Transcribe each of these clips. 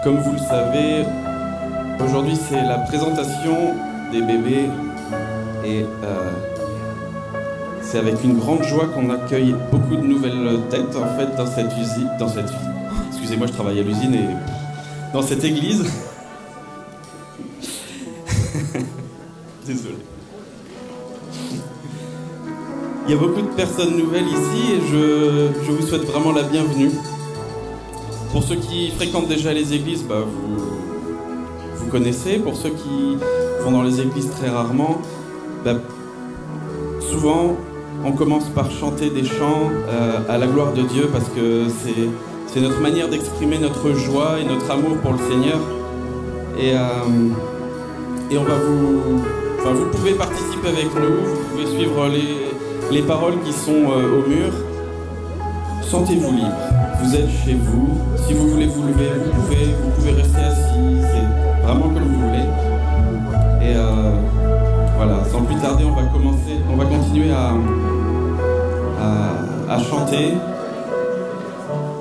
Comme vous le savez, aujourd'hui c'est la présentation des bébés et c'est avec une grande joie qu'on accueille beaucoup de nouvelles têtes en fait dans cette usine, excusez-moi, je travaille à l'usine et dans cette église. Désolé. Il y a beaucoup de personnes nouvelles ici et je vous souhaite vraiment la bienvenue. Pour ceux qui fréquentent déjà les églises, vous connaissez. Pour ceux qui vont dans les églises très rarement, souvent on commence par chanter des chants à la gloire de Dieu parce que c'est notre manière d'exprimer notre joie et notre amour pour le Seigneur. Et on va vous pouvez participer avec nous, vous pouvez suivre les paroles qui sont au mur. Sentez-vous libre. Vous êtes chez vous. Si vous voulez vous lever, vous pouvez rester assis. C'est vraiment comme vous voulez. Et voilà, sans plus tarder, on va continuer à chanter.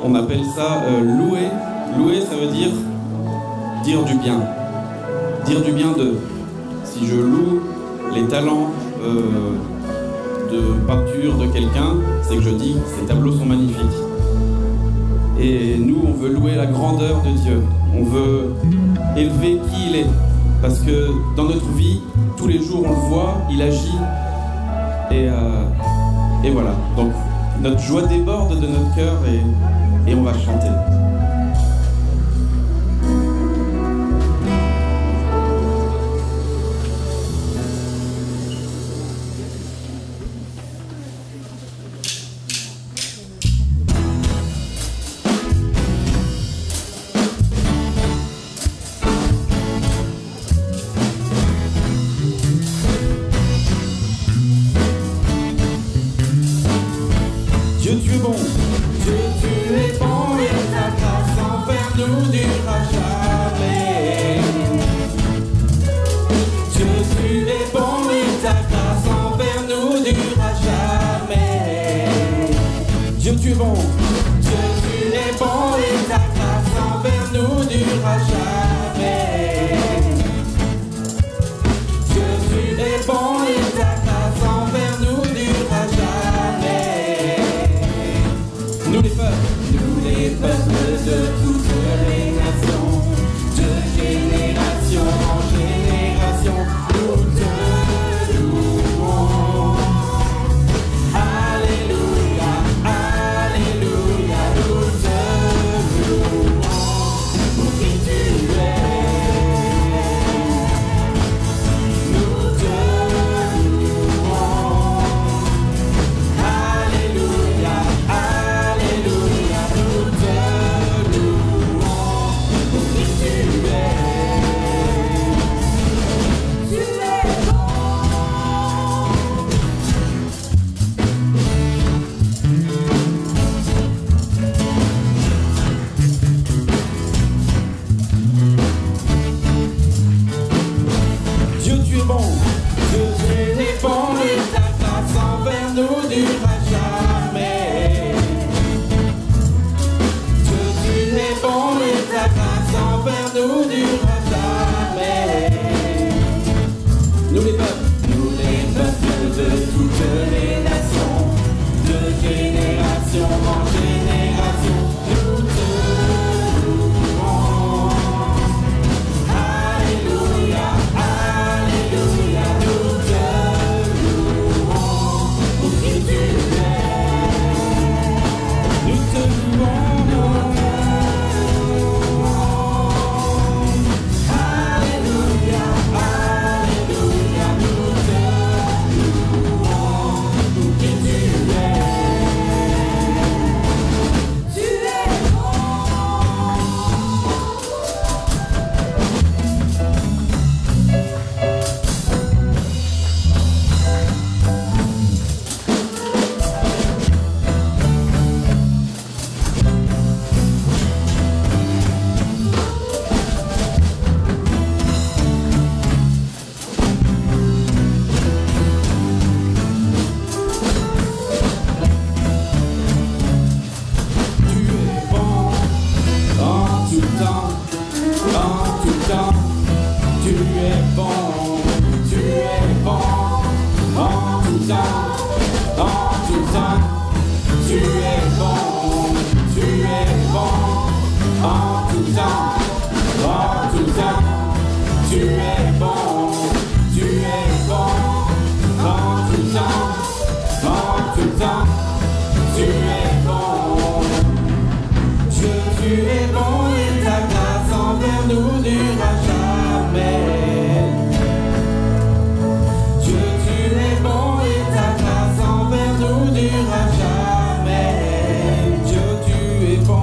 On appelle ça louer. Louer, ça veut dire du bien. Dire du bien de. Si je loue les talents de peinture de quelqu'un, c'est que je dis ces tableaux sont magnifiques. Et nous, on veut louer la grandeur de Dieu. On veut élever qui il est. Parce que dans notre vie, tous les jours, on le voit, il agit. Et voilà. Donc, notre joie déborde de notre cœur et on va chanter. Dieu, tu es bon. Dieu, tu es bon et ta Tu es bon, tu es bon, en tout temps, tu es bon. Dieu, tu es bon et ta grâce envers nous durera jamais. Dieu, tu es bon et ta grâce envers nous durera jamais. Dieu, tu es bon.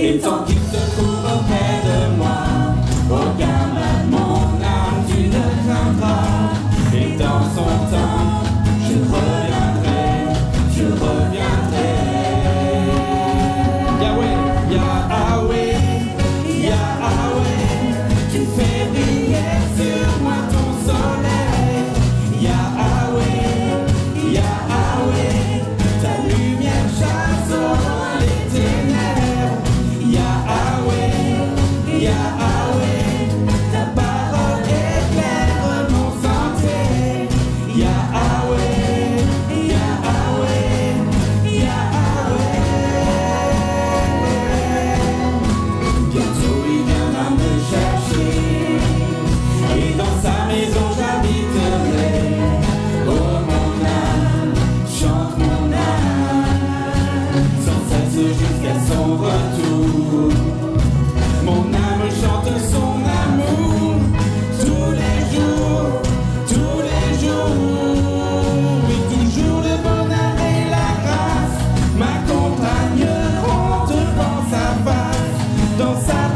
Et tant qu'il se trouve auprès de moi, aucun mal, mon âme, tu ne craindras. Et dans son temps, je reviendrai, je reviendrai. Yahweh, Yahweh, Yahweh, tu fais briller sur moi ton soleil. Yahweh, Yahweh, ta lumière chasse au loin les ténèbres. Yahweh, Yahweh, ta parole éclaire mon sentier. Yahweh, Yahweh, Yahweh. Bientôt il viendra me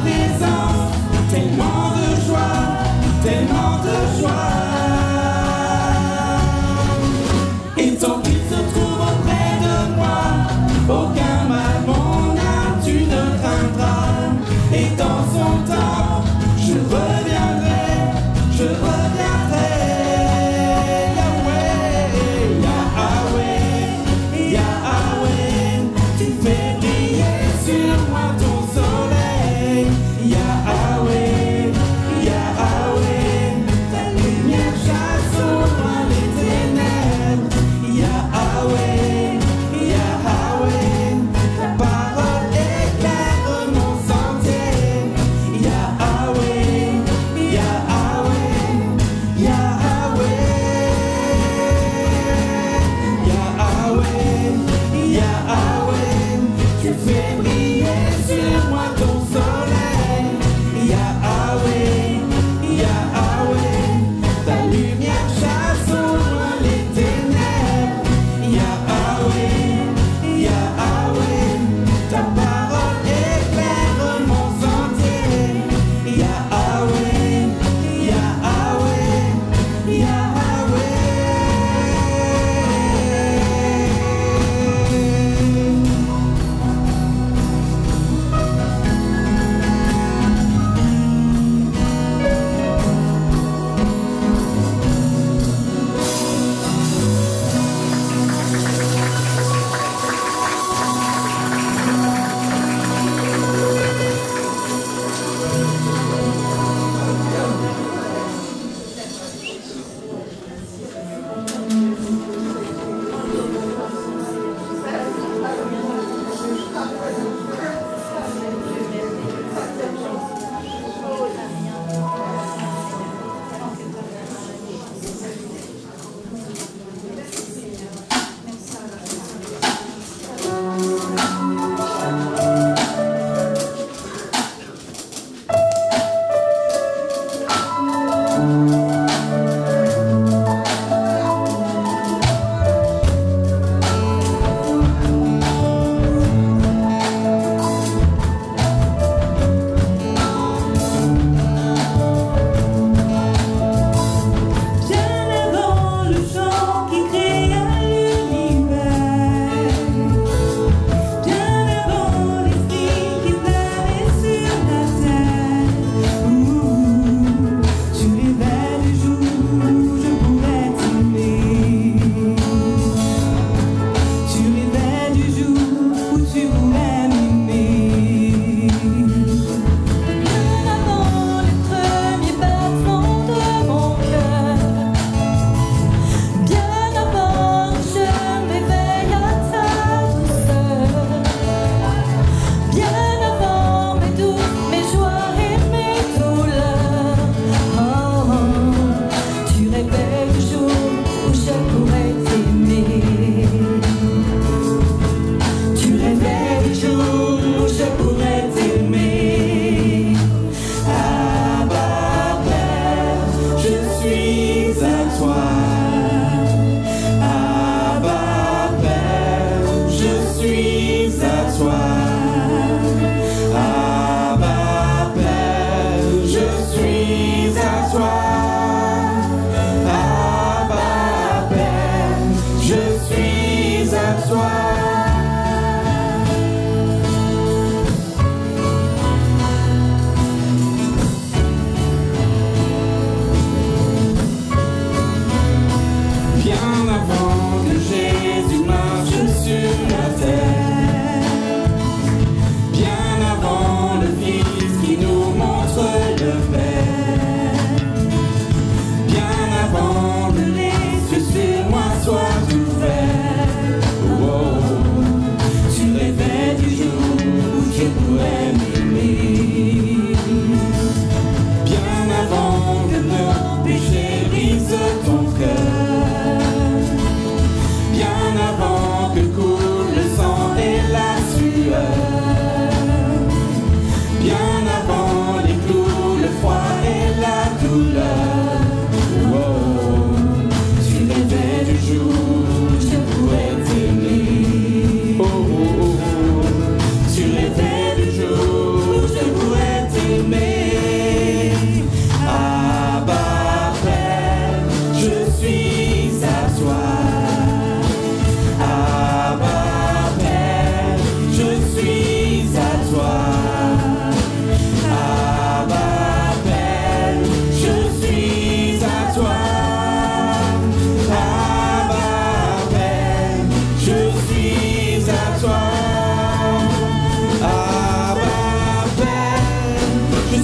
présence, tellement de joie, tellement de joie. Et tant qu'il se trouve auprès de moi, aucun mal, mon âme, tu ne craindras. Et dans son temps, je reviendrai, je reviendrai. Yahweh, Yahweh, Yahweh, tu fais briller sur moi ton soleil. Yahweh, Yahweh, ta lumière chasse au loin les ténèbres. Yahweh, Yahweh, ta parole éclaire mon sentier. Yahweh,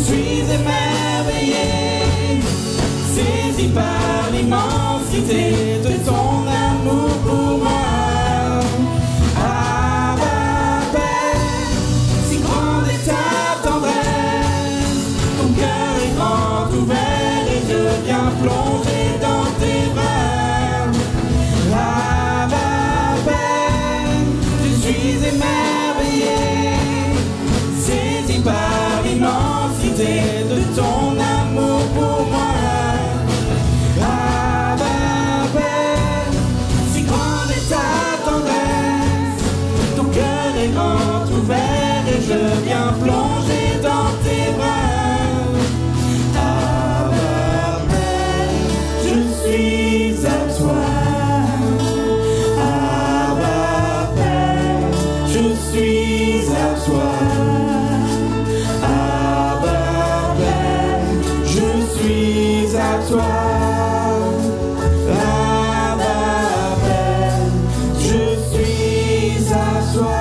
suis émerveillé, saisi par l'immensité de ton amour pour moi. Abba, Père, si grande est ta tendresse, ton cœur est grand ouvert et je viens plonger dans tes bras. Abba, Père, je suis émerveillé, saisi par l'immensité de ton amour pour moi. Abba, Père, si grande est ta tendresse, ton cœur est grand ouvert et je viens plonger dans tes bras. Abba, Père, je suis à toi. Abba, Père, je suis à toi. Abba, Père, je suis à toi. Abba, Père, je suis à toi.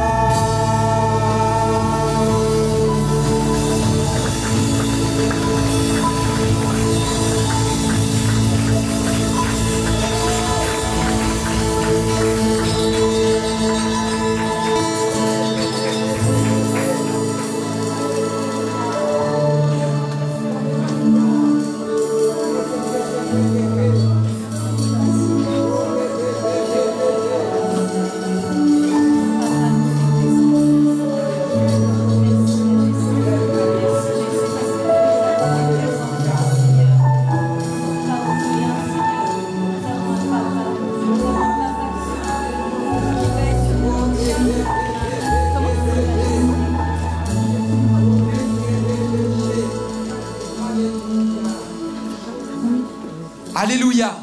Alléluia.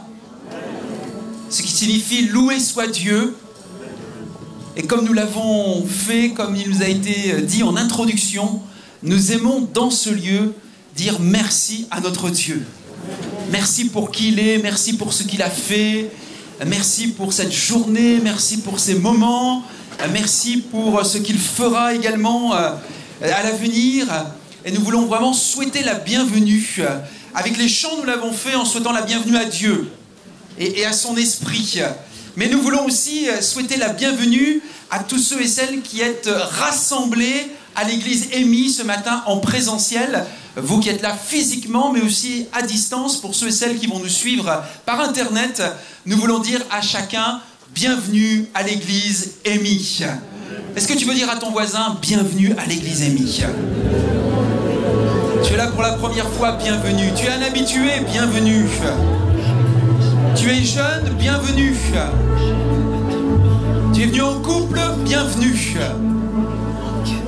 Ce qui signifie loué soit Dieu. Et comme nous l'avons fait, comme il nous a été dit en introduction, nous aimons dans ce lieu dire merci à notre Dieu. Merci pour qui il est, merci pour ce qu'il a fait, merci pour cette journée, merci pour ces moments, merci pour ce qu'il fera également à l'avenir. Et nous voulons vraiment souhaiter la bienvenue. Avec les chants, nous l'avons fait en souhaitant la bienvenue à Dieu et à son esprit. Mais nous voulons aussi souhaiter la bienvenue à tous ceux et celles qui êtes rassemblés à l'église EMI ce matin en présentiel. Vous qui êtes là physiquement, mais aussi à distance, pour ceux et celles qui vont nous suivre par Internet, nous voulons dire à chacun bienvenue à l'église EMI. Est-ce que tu veux dire à ton voisin bienvenue à l'église EMI? Tu es là pour la première fois, bienvenue. Tu es un habitué, bienvenue. Tu es jeune, bienvenue. Tu es venu en couple, bienvenue.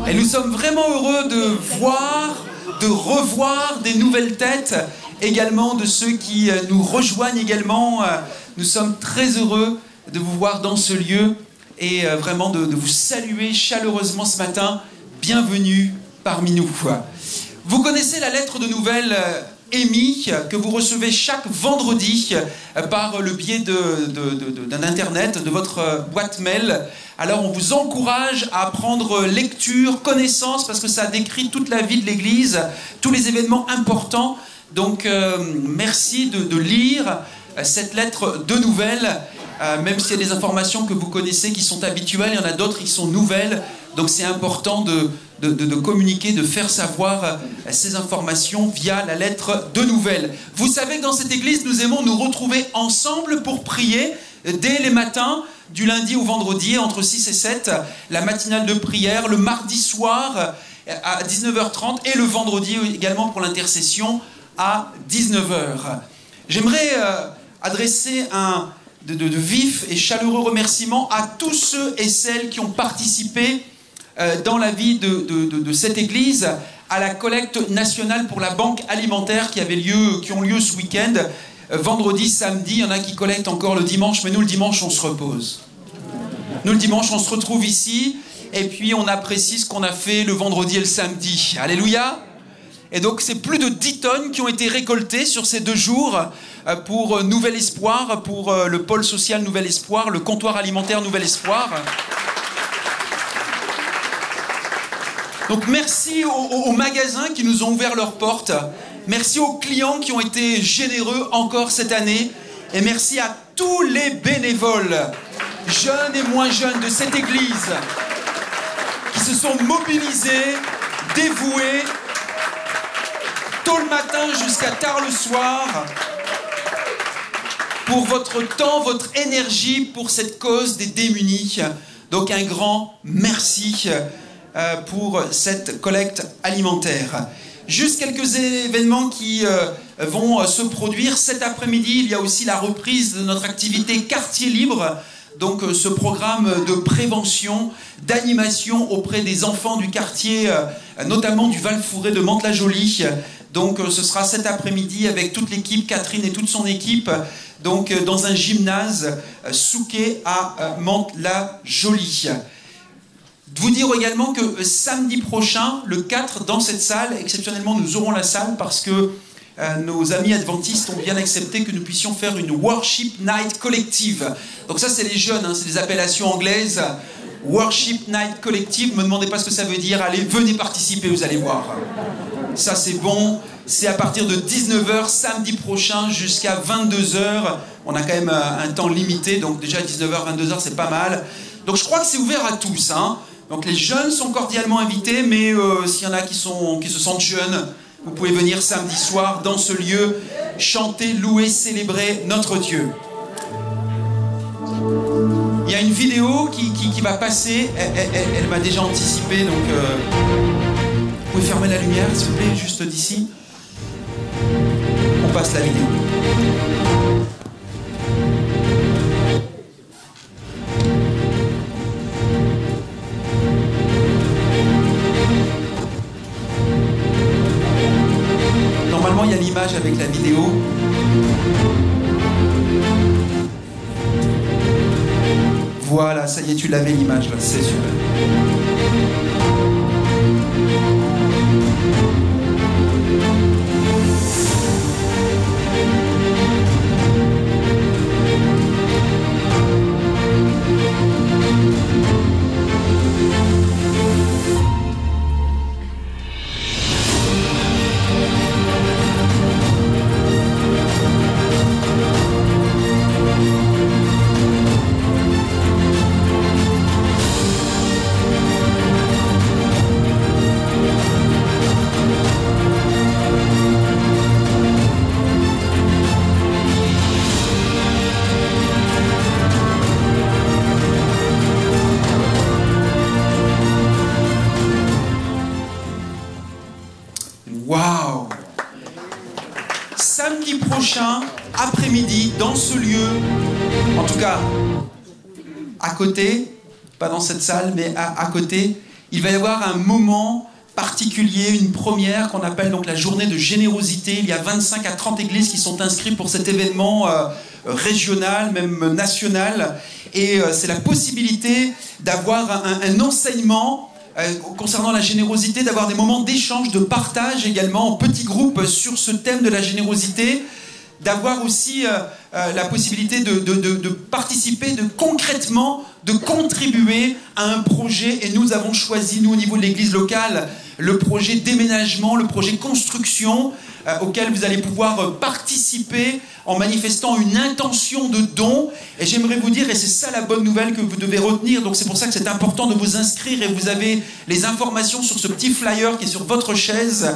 Et nous sommes vraiment heureux de voir, de revoir des nouvelles têtes, également de ceux qui nous rejoignent également. Nous sommes très heureux de vous voir dans ce lieu et vraiment de vous saluer chaleureusement ce matin. Bienvenue parmi nous. Vous connaissez la lettre de nouvelles EMI que vous recevez chaque vendredi par le biais d'un internet, de votre boîte mail. Alors on vous encourage à prendre lecture, connaissance, parce que ça décrit toute la vie de l'Église, tous les événements importants. Donc merci de lire cette lettre de nouvelles, même s'il y a des informations que vous connaissez qui sont habituelles, il y en a d'autres qui sont nouvelles. Donc c'est important de communiquer, de faire savoir ces informations via la lettre de nouvelles. Vous savez que dans cette église, nous aimons nous retrouver ensemble pour prier dès les matins, du lundi au vendredi, entre 6 et 7, la matinale de prière, le mardi soir à 19h30 et le vendredi également pour l'intercession à 19h. J'aimerais adresser de vifs et chaleureux remerciements à tous ceux et celles qui ont participé dans la vie de cette église à la collecte nationale pour la banque alimentaire qui ont lieu ce week-end, vendredi, samedi. Il y en a qui collectent encore le dimanche, mais nous le dimanche on se repose. Nous le dimanche on se retrouve ici et puis on apprécie ce qu'on a fait le vendredi et le samedi. Alléluia. Et donc c'est plus de 10 tonnes qui ont été récoltées sur ces 2 jours pour Nouvel Espoir, pour le pôle social Nouvel Espoir, le comptoir alimentaire Nouvel Espoir. Donc merci aux magasins qui nous ont ouvert leurs portes. Merci aux clients qui ont été généreux encore cette année. Et merci à tous les bénévoles, jeunes et moins jeunes de cette église, qui se sont mobilisés, dévoués, tôt le matin jusqu'à tard le soir, pour votre temps, votre énergie, pour cette cause des démunis. Donc un grand merci pour cette collecte alimentaire. Juste quelques événements qui vont se produire. Cet après-midi, il y a aussi la reprise de notre activité Quartier Libre. Donc ce programme de prévention, d'animation auprès des enfants du quartier, notamment du Val-Fouré de Mantes-la-Jolie. Donc ce sera cet après-midi avec toute l'équipe, Catherine et toute son équipe, donc dans un gymnase Souquet à Mantes-la-Jolie. Vous dire également que samedi prochain, le 4, dans cette salle, exceptionnellement nous aurons la salle parce que nos amis adventistes ont bien accepté que nous puissions faire une Worship Night collective. Donc ça c'est les jeunes, hein, c'est des appellations anglaises. Worship Night collective, ne me demandez pas ce que ça veut dire, allez, venez participer, vous allez voir. Ça c'est bon, c'est à partir de 19h samedi prochain jusqu'à 22h. On a quand même un temps limité, donc déjà 19h, 22h c'est pas mal. Donc je crois que c'est ouvert à tous, hein. Donc les jeunes sont cordialement invités, mais s'il y en a qui se sentent jeunes, vous pouvez venir samedi soir dans ce lieu, chanter, louer, célébrer notre Dieu. Il y a une vidéo qui va passer, elle m'a déjà anticipé, donc vous pouvez fermer la lumière s'il vous plaît, juste d'ici. On passe la vidéo. Normalement, il y a l'image avec la vidéo. Voilà, ça y est, tu l'avais l'image là, c'est super. Waouh! Samedi prochain, après-midi, dans ce lieu, en tout cas, à côté, pas dans cette salle, mais à côté, il va y avoir un moment particulier, une première qu'on appelle donc la journée de générosité. Il y a 25 à 30 églises qui sont inscrites pour cet événement régional, même national. Et c'est la possibilité d'avoir un enseignement concernant la générosité, d'avoir des moments d'échange, de partage également en petits groupes sur ce thème de la générosité, d'avoir aussi la possibilité de participer, de concrètement, de contribuer à un projet. Et nous avons choisi, nous au niveau de l'église locale, le projet déménagement, le projet construction, auquel vous allez pouvoir participer en manifestant une intention de don. Et j'aimerais vous dire, et c'est ça la bonne nouvelle que vous devez retenir, donc c'est pour ça que c'est important de vous inscrire, et vous avez les informations sur ce petit flyer qui est sur votre chaise,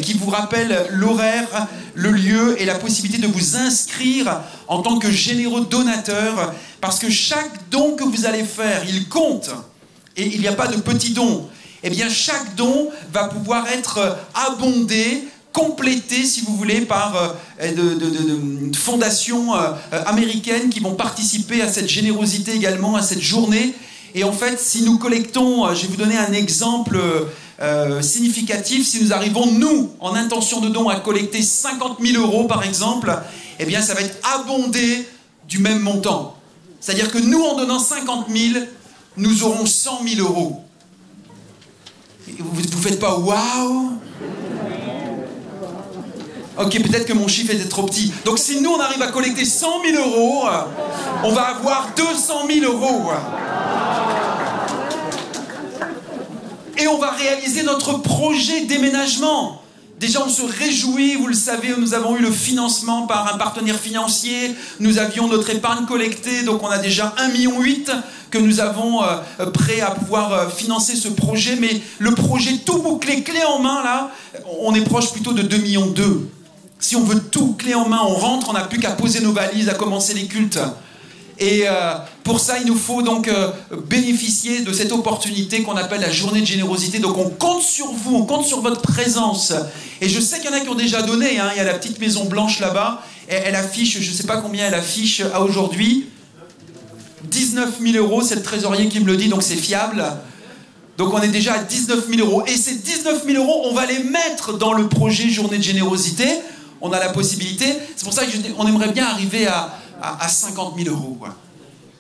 qui vous rappelle l'horaire, le lieu et la possibilité de vous inscrire en tant que généreux donateur, parce que chaque don que vous allez faire, il compte, et il n'y a pas de petits dons. Eh bien, chaque don va pouvoir être abondé, complété, si vous voulez, par de fondations américaines qui vont participer à cette générosité également, à cette journée. Et en fait, si nous collectons, je vais vous donner un exemple significatif, si nous arrivons, nous, en intention de don, à collecter 50 000 € par exemple, eh bien, ça va être abondé du même montant. C'est-à-dire que nous, en donnant 50 000, nous aurons 100 000 €. Vous ne faites pas « waouh » ? Ok, peut-être que mon chiffre était trop petit. Donc si nous, on arrive à collecter 100 000 €, on va avoir 200 000 €. Et on va réaliser notre projet déménagement. Déjà, on se réjouit, vous le savez, nous avons eu le financement par un partenaire financier, nous avions notre épargne collectée, donc on a déjà 1,8 million que nous avons prêt à pouvoir financer ce projet, mais le projet tout bouclé, clé en main, là, on est proche plutôt de 2,2 millions. Si on veut tout clé en main, on rentre, on n'a plus qu'à poser nos valises, à commencer les cultes. Et pour ça, il nous faut donc bénéficier de cette opportunité qu'on appelle la journée de générosité. Donc on compte sur vous, on compte sur votre présence. Et je sais qu'il y en a qui ont déjà donné, hein. Il y a la petite maison blanche là-bas. Elle affiche, je ne sais pas combien elle affiche à aujourd'hui. 19 000 €, c'est le trésorier qui me le dit, donc c'est fiable. Donc on est déjà à 19 000 €. Et ces 19 000 €, on va les mettre dans le projet journée de générosité. On a la possibilité. C'est pour ça qu'on aimerait bien arriver à 50 000 € quoi,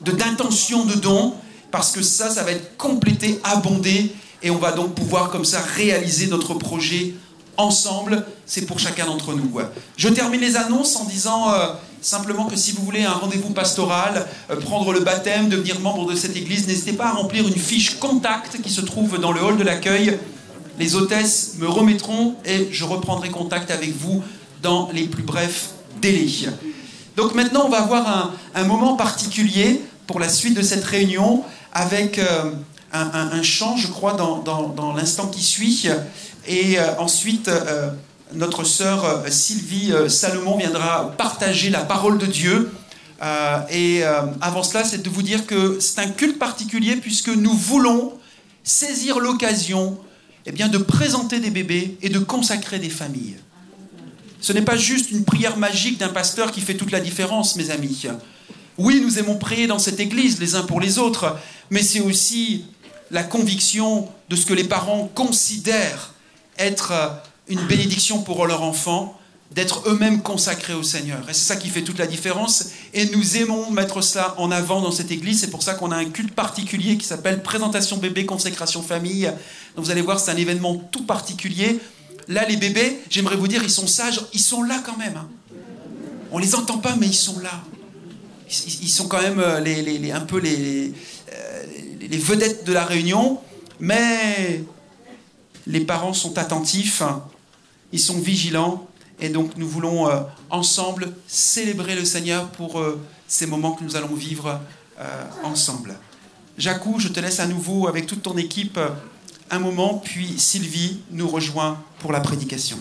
d'intention de don, parce que ça va être complété, abondé, et on va donc pouvoir comme ça réaliser notre projet ensemble. C'est pour chacun d'entre nous. Ouais. Je termine les annonces en disant simplement que si vous voulez un rendez-vous pastoral, prendre le baptême, devenir membre de cette église, n'hésitez pas à remplir une fiche contact qui se trouve dans le hall de l'accueil. Les hôtesses me remettront et je reprendrai contact avec vous dans les plus brefs délais. Donc maintenant, on va avoir un moment particulier pour la suite de cette réunion avec un chant, je crois, dans l'instant qui suit. Et ensuite, notre sœur Sylvie Salomon viendra partager la parole de Dieu. Avant cela, c'est de vous dire que c'est un culte particulier puisque nous voulons saisir l'occasion de présenter des bébés et de consacrer des familles. Ce n'est pas juste une prière magique d'un pasteur qui fait toute la différence, mes amis. Oui, nous aimons prier dans cette église les uns pour les autres, mais c'est aussi la conviction de ce que les parents considèrent être une bénédiction pour leur enfant, d'être eux-mêmes consacrés au Seigneur. Et c'est ça qui fait toute la différence. Et nous aimons mettre cela en avant dans cette église. C'est pour ça qu'on a un culte particulier qui s'appelle Présentation bébé, consécration famille. Donc vous allez voir, c'est un événement tout particulier. Là, les bébés, j'aimerais vous dire, ils sont sages, ils sont là quand même. Hein. On les entend pas, mais ils sont là. Ils sont quand même un peu les vedettes de la réunion, mais les parents sont attentifs, ils sont vigilants, et donc nous voulons ensemble célébrer le Seigneur pour ces moments que nous allons vivre ensemble. Jacou, je te laisse à nouveau avec toute ton équipe un moment, puis Sylvie nous rejoint pour la prédication.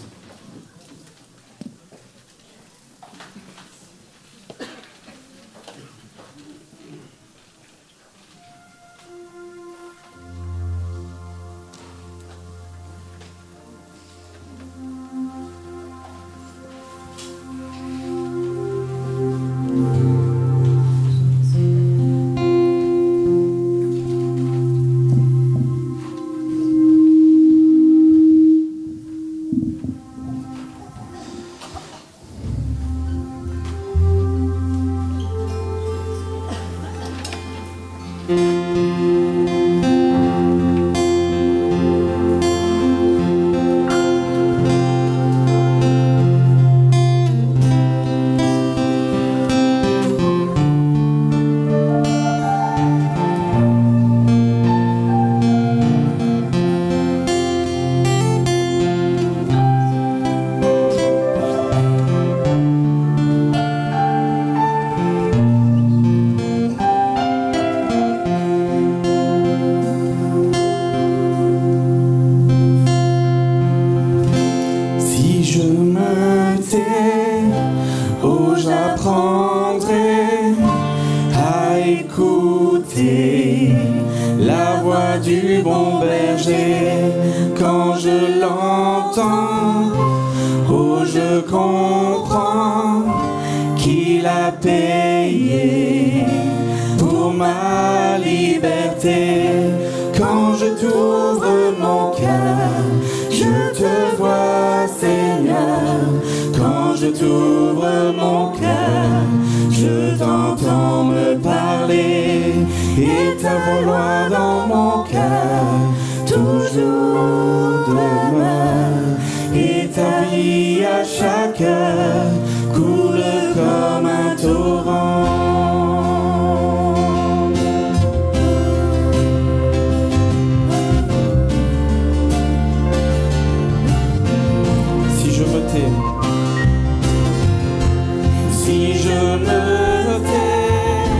Si je me tais,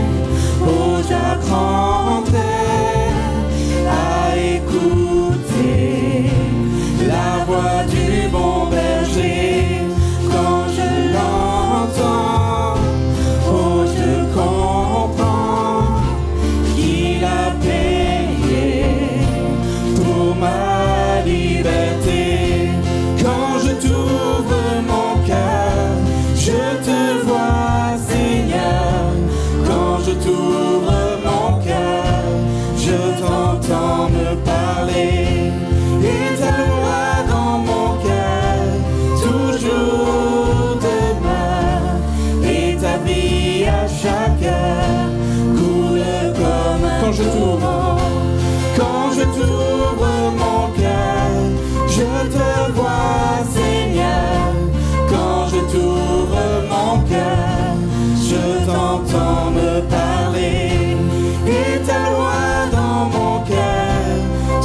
oh j'apprendrai à écouter la voix du bon berger. Quand je l'entends, oh je comprends qu'il a payé pour ma liberté. Quand je t'ouvre mon cœur, je te vois Seigneur. Quand je t'ouvre mon cœur, je t'entends me parler. Et ta loi dans mon cœur toujours demeure. Et ta vie à chaque heure coule comme un torrent. Quand je t'ouvre mon cœur, je te vois Seigneur. Quand je t'ouvre mon cœur, je t'entends me parler. Et ta loi dans mon cœur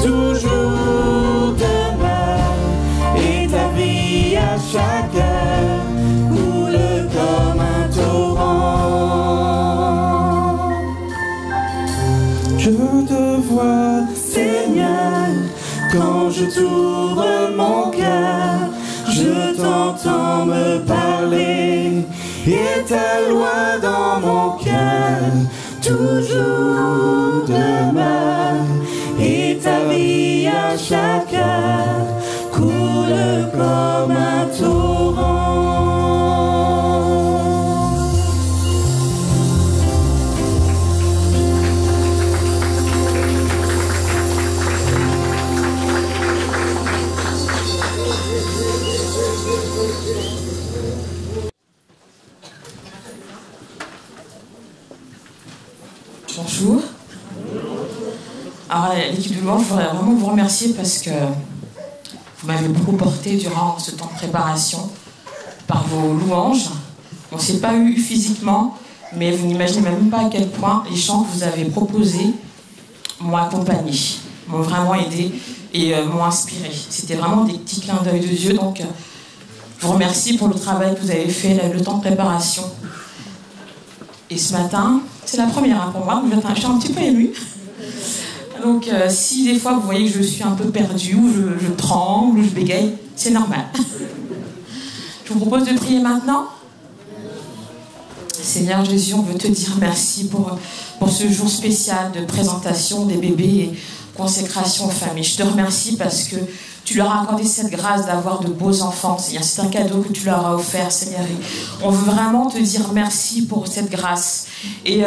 toujours demeure. Et ta vie à chaque heure coule comme un torrent. Je te vois Seigneur. Quand je t'ouvre mon cœur, je t'entends me parler. Et ta loi dans mon cœur toujours demeure. Et ta vie à chaque heure coule comme un torrent. Bonjour. Alors l'équipe de louange, je voudrais vraiment vous remercier parce que vous m'avez beaucoup porté durant ce temps de préparation par vos louanges. On ne s'est pas eu physiquement, mais vous n'imaginez même pas à quel point les chants que vous avez proposés m'ont accompagné, m'ont vraiment aidé et m'ont inspiré. C'était vraiment des petits clins d'œil de Dieu, donc je vous remercie pour le travail que vous avez fait, le temps de préparation. Et ce matin, c'est la première pour moi, donc je suis un petit peu émue. Donc si des fois vous voyez que je suis un peu perdue, ou je tremble, ou je bégaye, c'est normal. Je vous propose de prier maintenant. Seigneur Jésus, on veut te dire merci pour ce jour spécial de présentation des bébés et consécration aux familles. Je te remercie parce que tu leur as accordé cette grâce d'avoir de beaux enfants, Seigneur. C'est un cadeau que tu leur as offert, Seigneur. Et on veut vraiment te dire merci pour cette grâce. Et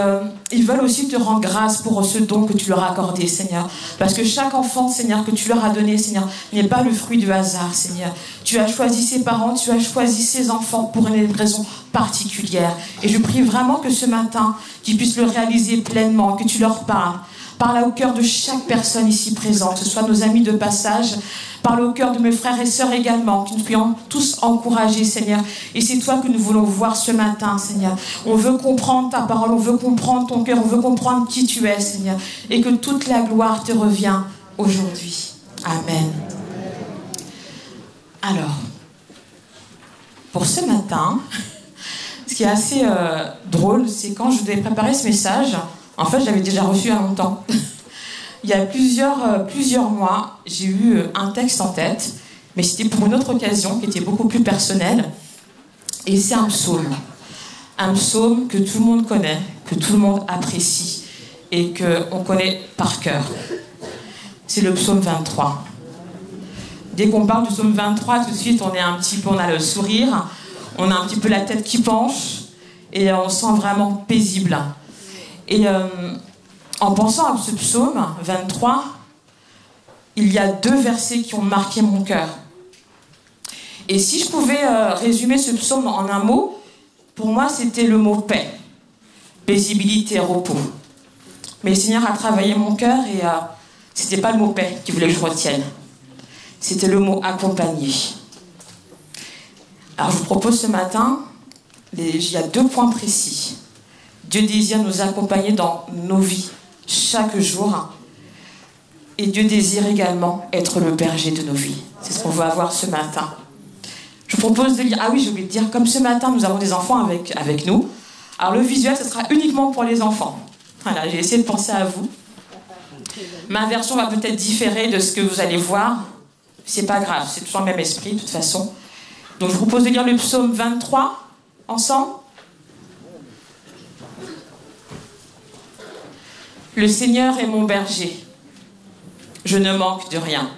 ils veulent aussi te rendre grâce pour ce don que tu leur as accordé, Seigneur. Parce que chaque enfant, Seigneur, que tu leur as donné, Seigneur, n'est pas le fruit du hasard, Seigneur. Tu as choisi ses parents, tu as choisi ses enfants pour une raison particulière. Et je prie vraiment que ce matin, qu'ils puissent le réaliser pleinement, que tu leur parles. Parle au cœur de chaque personne ici présente, que ce soit nos amis de passage. Parle au cœur de mes frères et sœurs également, que nous puissions tous encourager, Seigneur. Et c'est toi que nous voulons voir ce matin, Seigneur. On veut comprendre ta parole, on veut comprendre ton cœur, on veut comprendre qui tu es, Seigneur. Et que toute la gloire te revient aujourd'hui. Amen. Alors, pour ce matin, ce qui est assez drôle, c'est quand je devais préparer ce message, en fait, je l'avais déjà reçu il y a longtemps. Il y a plusieurs mois, j'ai eu un texte en tête, mais c'était pour une autre occasion qui était beaucoup plus personnelle. Et c'est un psaume. Un psaume que tout le monde connaît, que tout le monde apprécie et qu'on connaît par cœur. C'est le psaume 23. Dès qu'on parle du psaume 23, tout de suite, on a le sourire, on a un petit peu la tête qui penche et on se sent vraiment paisible. Et en pensant à ce psaume 23, il y a 2 versets qui ont marqué mon cœur. Et si je pouvais résumer ce psaume en un mot, pour moi c'était le mot paix, paisibilité, repos. Mais le Seigneur a travaillé mon cœur et c'était pas le mot paix qu'il voulait que je retienne. C'était le mot accompagner. Alors je vous propose ce matin, il y a 2 points précis. Dieu désire nous accompagner dans nos vies chaque jour. Et Dieu désire également être le berger de nos vies. C'est ce qu'on va voir ce matin. Je vous propose de lire... Ah oui, j'ai oublié de dire, comme ce matin, nous avons des enfants avec nous. Alors le visuel, ce sera uniquement pour les enfants. Voilà, j'ai essayé de penser à vous. Ma version va peut-être différer de ce que vous allez voir. C'est pas grave, c'est toujours le même esprit, de toute façon. Donc je vous propose de lire le psaume 23, ensemble. Le Seigneur est mon berger. Je ne manque de rien.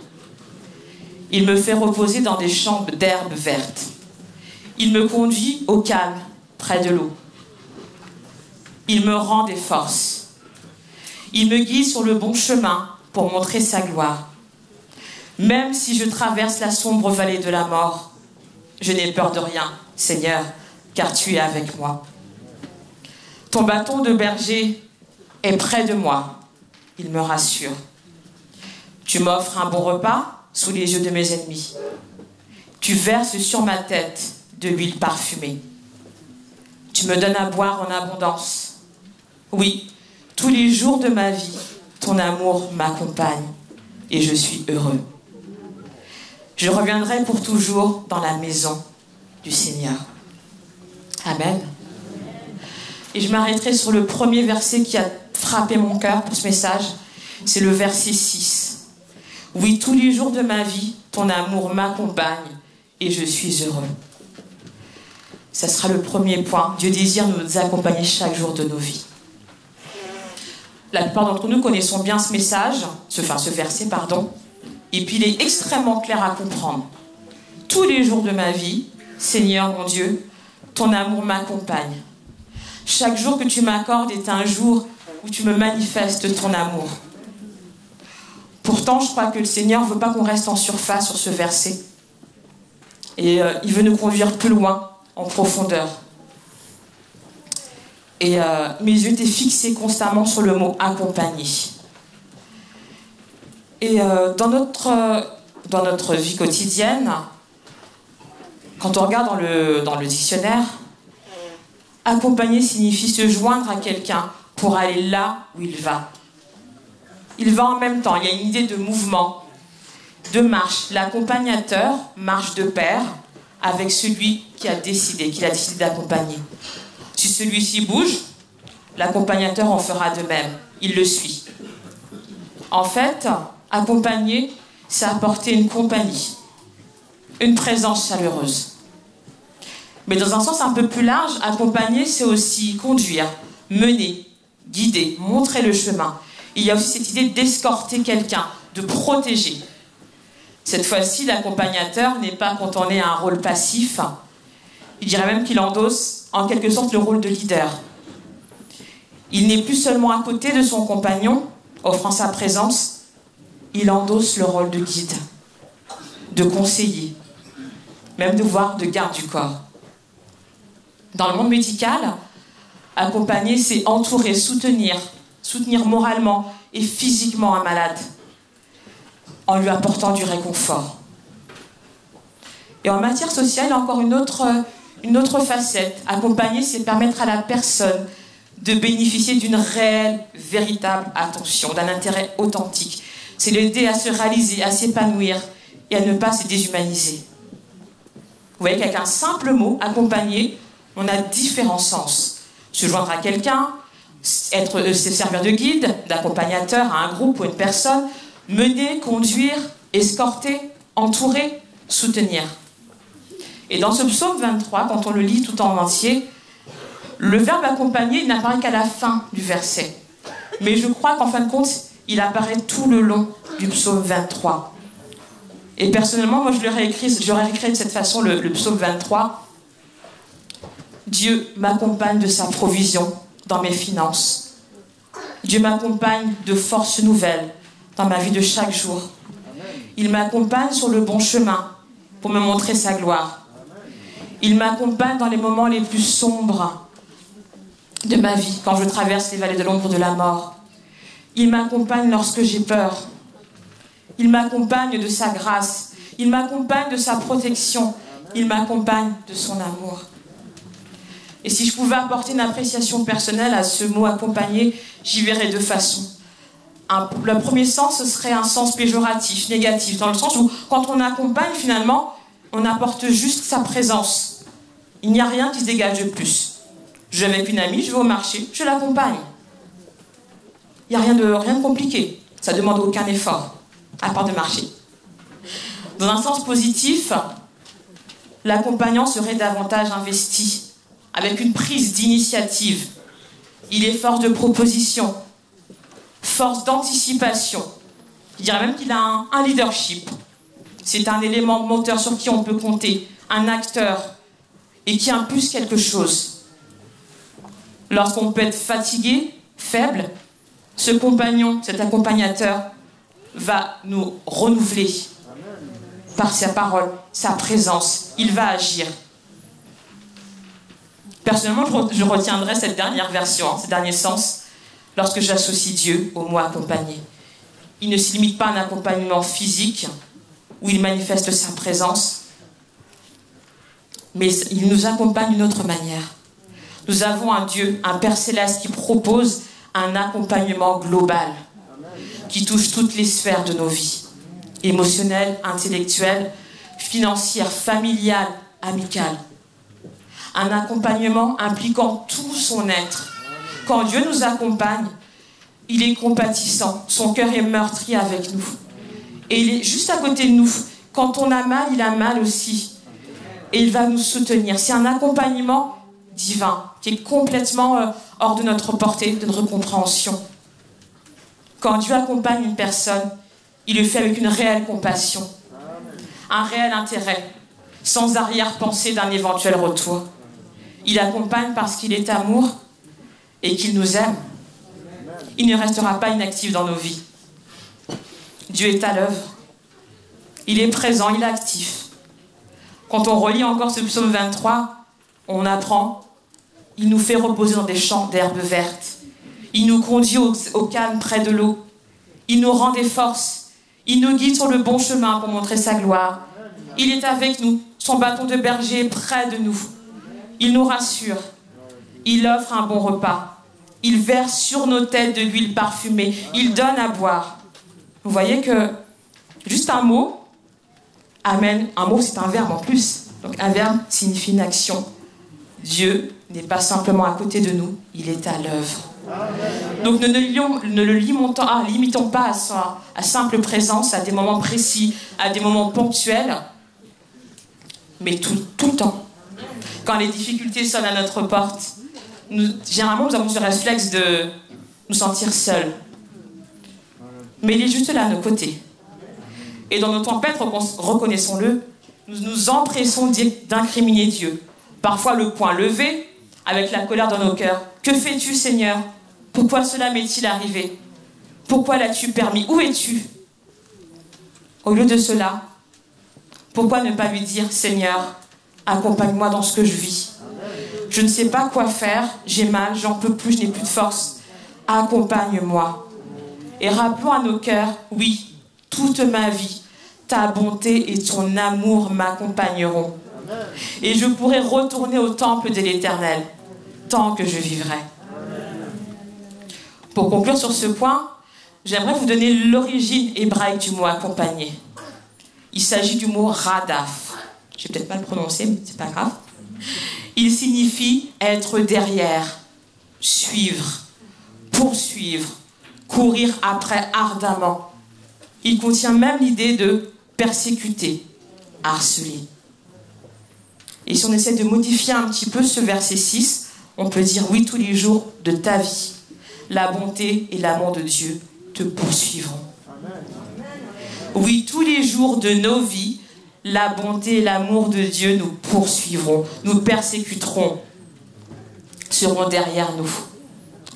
Il me fait reposer dans des champs d'herbes vertes. Il me conduit au calme, près de l'eau. Il me rend des forces. Il me guide sur le bon chemin pour montrer sa gloire. Même si je traverse la sombre vallée de la mort, je n'ai peur de rien, Seigneur, car tu es avec moi. Ton bâton de berger est près de moi. Il me rassure. Tu m'offres un bon repas sous les yeux de mes ennemis. Tu verses sur ma tête de l'huile parfumée. Tu me donnes à boire en abondance. Oui, tous les jours de ma vie, ton amour m'accompagne et je suis heureux. Je reviendrai pour toujours dans la maison du Seigneur. Amen. Et je m'arrêterai sur le premier verset qui a frappé mon cœur pour ce message. C'est le verset 6. Oui, tous les jours de ma vie, ton amour m'accompagne et je suis heureux. Ça sera le premier point. Dieu désire nous accompagner chaque jour de nos vies. La plupart d'entre nous connaissons bien ce message, ce verset, et puis il est extrêmement clair à comprendre. Tous les jours de ma vie, Seigneur mon Dieu, ton amour m'accompagne. Chaque jour que tu m'accordes est un jour où tu me manifestes ton amour. Pourtant, je crois que le Seigneur ne veut pas qu'on reste en surface sur ce verset. Et il veut nous conduire plus loin, en profondeur. Et mes yeux étaient fixés constamment sur le mot « accompagner ». Et dans notre vie quotidienne, quand on regarde dans le dictionnaire, accompagner signifie se joindre à quelqu'un pour aller là où il va. Il va en même temps, il y a une idée de mouvement, de marche. L'accompagnateur marche de pair avec celui qu'il a décidé d'accompagner. Si celui-ci bouge, l'accompagnateur en fera de même. Il le suit. En fait, accompagner, c'est apporter une compagnie, une présence chaleureuse. Mais dans un sens un peu plus large, accompagner, c'est aussi conduire, mener, guider, montrer le chemin. Il y a aussi cette idée d'escorter quelqu'un, de protéger. Cette fois-ci, l'accompagnateur n'est pas cantonné à un rôle passif. Il dirait même qu'il endosse en quelque sorte le rôle de leader. Il n'est plus seulement à côté de son compagnon, offrant sa présence, il endosse le rôle de guide, de conseiller, même de garde du corps. Dans le monde médical, accompagner, c'est entourer, soutenir moralement et physiquement un malade, en lui apportant du réconfort. Et en matière sociale, il y a encore une autre facette. Accompagner, c'est permettre à la personne de bénéficier d'une réelle, véritable attention, d'un intérêt authentique. C'est l'aider à se réaliser, à s'épanouir et à ne pas se déshumaniser. Vous voyez qu'avec un simple mot, accompagner, on a différents sens. Se joindre à quelqu'un, se servir de guide, d'accompagnateur à un groupe ou une personne, mener, conduire, escorter, entourer, soutenir. Et dans ce psaume 23, quand on le lit tout en entier, le verbe accompagner n'apparaît qu'à la fin du verset. Mais je crois qu'en fin de compte, il apparaît tout le long du psaume 23. Et personnellement, moi, j'aurais écrit de cette façon le psaume 23. Dieu m'accompagne de sa provision dans mes finances. Dieu m'accompagne de forces nouvelles dans ma vie de chaque jour. Il m'accompagne sur le bon chemin pour me montrer sa gloire. Il m'accompagne dans les moments les plus sombres de ma vie, quand je traverse les vallées de l'ombre de la mort. Il m'accompagne lorsque j'ai peur. Il m'accompagne de sa grâce. Il m'accompagne de sa protection. Il m'accompagne de son amour. Et si je pouvais apporter une appréciation personnelle à ce mot « accompagner », j'y verrais deux façons. Le premier sens, ce serait un sens péjoratif, négatif, dans le sens où, quand on accompagne, finalement, on apporte juste sa présence. Il n'y a rien qui se dégage de plus. Je vais avec une amie, je vais au marché, je l'accompagne. Il n'y a rien de compliqué. Ça ne demande aucun effort, à part de marcher. Dans un sens positif, l'accompagnant serait davantage investi, avec une prise d'initiative. Il est force de proposition, force d'anticipation. Je dirais même qu'il a un leadership. C'est un élément moteur sur qui on peut compter, un acteur, et qui impulse quelque chose. Lorsqu'on peut être fatigué, faible, ce compagnon, cet accompagnateur, va nous renouveler par sa parole, sa présence. Il va agir. Personnellement, je retiendrai cette dernière version, ce dernier sens, lorsque j'associe Dieu au mot accompagner. Il ne se limite pas à un accompagnement physique, où il manifeste sa présence, mais il nous accompagne d'une autre manière. Nous avons un Dieu, un Père Céleste qui propose un accompagnement global, qui touche toutes les sphères de nos vies, émotionnelles, intellectuelles, financières, familiales, amicales. Un accompagnement impliquant tout son être. Quand Dieu nous accompagne, il est compatissant, son cœur est meurtri avec nous. Et il est juste à côté de nous. Quand on a mal, il a mal aussi. Et il va nous soutenir. C'est un accompagnement divin, qui est complètement hors de notre portée, de notre compréhension. Quand Dieu accompagne une personne, il le fait avec une réelle compassion, un réel intérêt, sans arrière-pensée d'un éventuel retour. Il accompagne parce qu'il est amour et qu'il nous aime. Il ne restera pas inactif dans nos vies. Dieu est à l'œuvre. Il est présent, il est actif. Quand on relit encore ce psaume 23, on apprend, il nous fait reposer dans des champs d'herbes vertes. Il nous conduit au calme près de l'eau. Il nous rend des forces. Il nous guide sur le bon chemin pour montrer sa gloire. Il est avec nous. Son bâton de berger est près de nous. Il nous rassure. Il offre un bon repas. Il verse sur nos têtes de l'huile parfumée. Il donne à boire. Vous voyez que juste un mot amène. Un mot, c'est un verbe en plus. Donc un verbe signifie une action. Dieu n'est pas simplement à côté de nous, il est à l'œuvre. Donc ne le limitons pas à simple présence, à des moments précis, à des moments ponctuels, mais tout le temps. Quand les difficultés sonnent à notre porte, généralement nous avons ce réflexe de nous sentir seuls. Mais il est juste là à nos côtés. Et dans nos tempêtes, reconnaissons-le, nous nous empressons d'incriminer Dieu. Parfois le poing levé, avec la colère dans nos cœurs. Que fais-tu, Seigneur? Pourquoi cela m'est-il arrivé? Pourquoi l'as-tu permis? Où es-tu? Au lieu de cela, pourquoi ne pas lui dire, Seigneur, accompagne-moi dans ce que je vis. Je ne sais pas quoi faire, j'ai mal, j'en peux plus, je n'ai plus de force. Accompagne-moi. Et rappelons à nos cœurs, oui, toute ma vie, ta bonté et ton amour m'accompagneront. Et je pourrai retourner au temple de l'Éternel, tant que je vivrai. Pour conclure sur ce point, j'aimerais vous donner l'origine hébraïque du mot accompagner. Il s'agit du mot radaf. Je vais peut-être pas le prononcer, mais c'est pas grave. Il signifie être derrière, suivre, poursuivre, courir après ardemment. Il contient même l'idée de persécuter, harceler. Et si on essaie de modifier un petit peu ce verset 6, on peut dire oui, tous les jours de ta vie, la bonté et l'amour de Dieu te poursuivront. Oui, tous les jours de nos vies, la bonté et l'amour de Dieu nous poursuivront, nous persécuteront, seront derrière nous.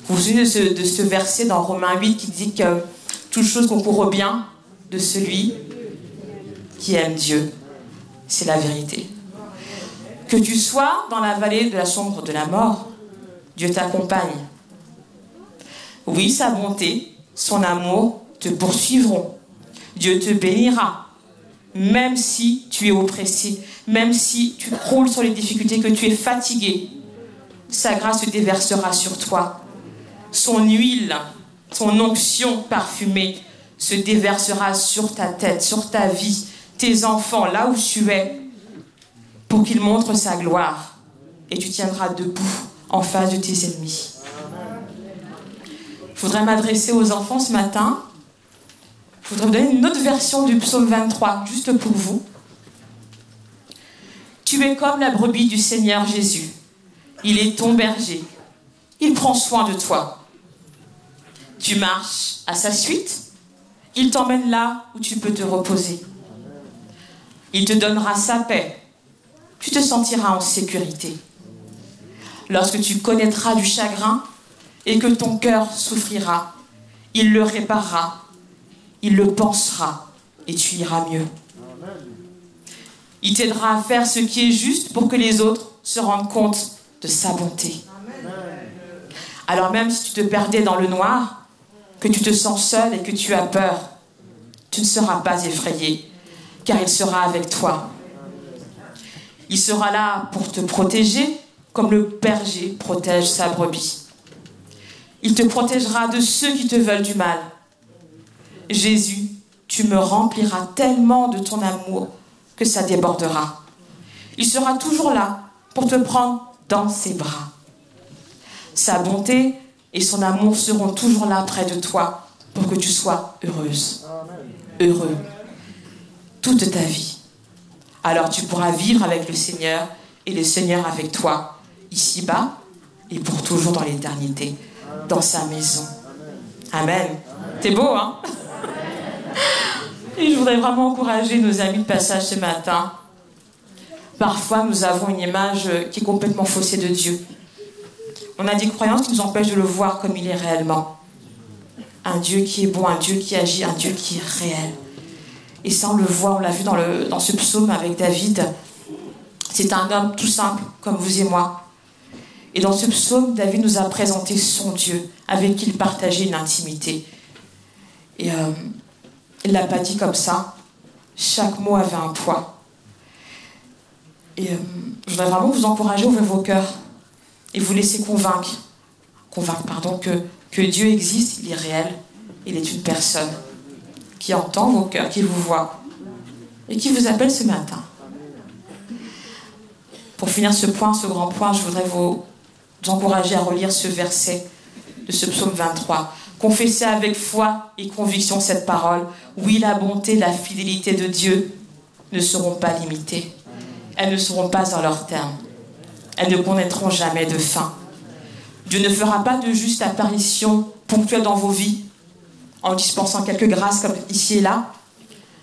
Vous vous souvenez de ce verset dans Romains 8 qui dit que toute chose concourt au bien de celui qui aime Dieu. C'est la vérité. Que tu sois dans la vallée de la sombre de la mort, Dieu t'accompagne. Oui, sa bonté, son amour te poursuivront. Dieu te bénira, même si tu es oppressé, même si tu croules sur les difficultés, que tu es fatigué. Sa grâce se déversera sur toi. Son huile, son onction parfumée se déversera sur ta tête, sur ta vie, tes enfants, là où tu es. pour qu'il montre sa gloire et tu tiendras debout en face de tes ennemis. Je voudrais m'adresser aux enfants ce matin. Je voudrais vous donner une autre version du psaume 23, juste pour vous. Tu es comme la brebis du Seigneur Jésus. Il est ton berger. Il prend soin de toi. Tu marches à sa suite. Il t'emmène là où tu peux te reposer. Il te donnera sa paix. Tu te sentiras en sécurité. Lorsque tu connaîtras du chagrin et que ton cœur souffrira, il le réparera, il le pansera et tu iras mieux. Il t'aidera à faire ce qui est juste pour que les autres se rendent compte de sa bonté. Alors même si tu te perdais dans le noir, que tu te sens seul et que tu as peur, tu ne seras pas effrayé, car il sera avec toi. Il sera là pour te protéger, comme le berger protège sa brebis. Il te protégera de ceux qui te veulent du mal. Jésus, tu me rempliras tellement de ton amour que ça débordera. Il sera toujours là pour te prendre dans ses bras. Sa bonté et son amour seront toujours là près de toi pour que tu sois heureuse, heureux, toute ta vie. Alors tu pourras vivre avec le Seigneur et le Seigneur avec toi, ici-bas et pour toujours dans l'éternité, dans sa maison. Amen. C'est beau, hein? Et je voudrais vraiment encourager nos amis de passage ce matin. Parfois, nous avons une image qui est complètement faussée de Dieu. On a des croyances qui nous empêchent de le voir comme il est réellement. Un Dieu qui est bon, un Dieu qui agit, un Dieu qui est réel. Et ça, on le voit, on l'a vu dans ce psaume avec David. C'est un homme tout simple, comme vous et moi. Et dans ce psaume, David nous a présenté son Dieu, avec qui il partageait une intimité. Et il ne l'a pas dit comme ça. Chaque mot avait un poids. Et je voudrais vraiment vous encourager à ouvrir vos cœurs et vous laisser convaincre que Dieu existe, il est réel, il est une personne qui entend vos cœurs, qui vous voit et qui vous appelle ce matin. Pour finir ce grand point, je voudrais vous encourager à relire ce verset de ce psaume 23. Confessez avec foi et conviction cette parole. Oui, la bonté, la fidélité de Dieu ne seront pas limitées. Elles ne seront pas dans leur terme. Elles ne connaîtront jamais de fin. Dieu ne fera pas de juste apparition ponctuelle dans vos vies en dispensant quelques grâces comme ici et là.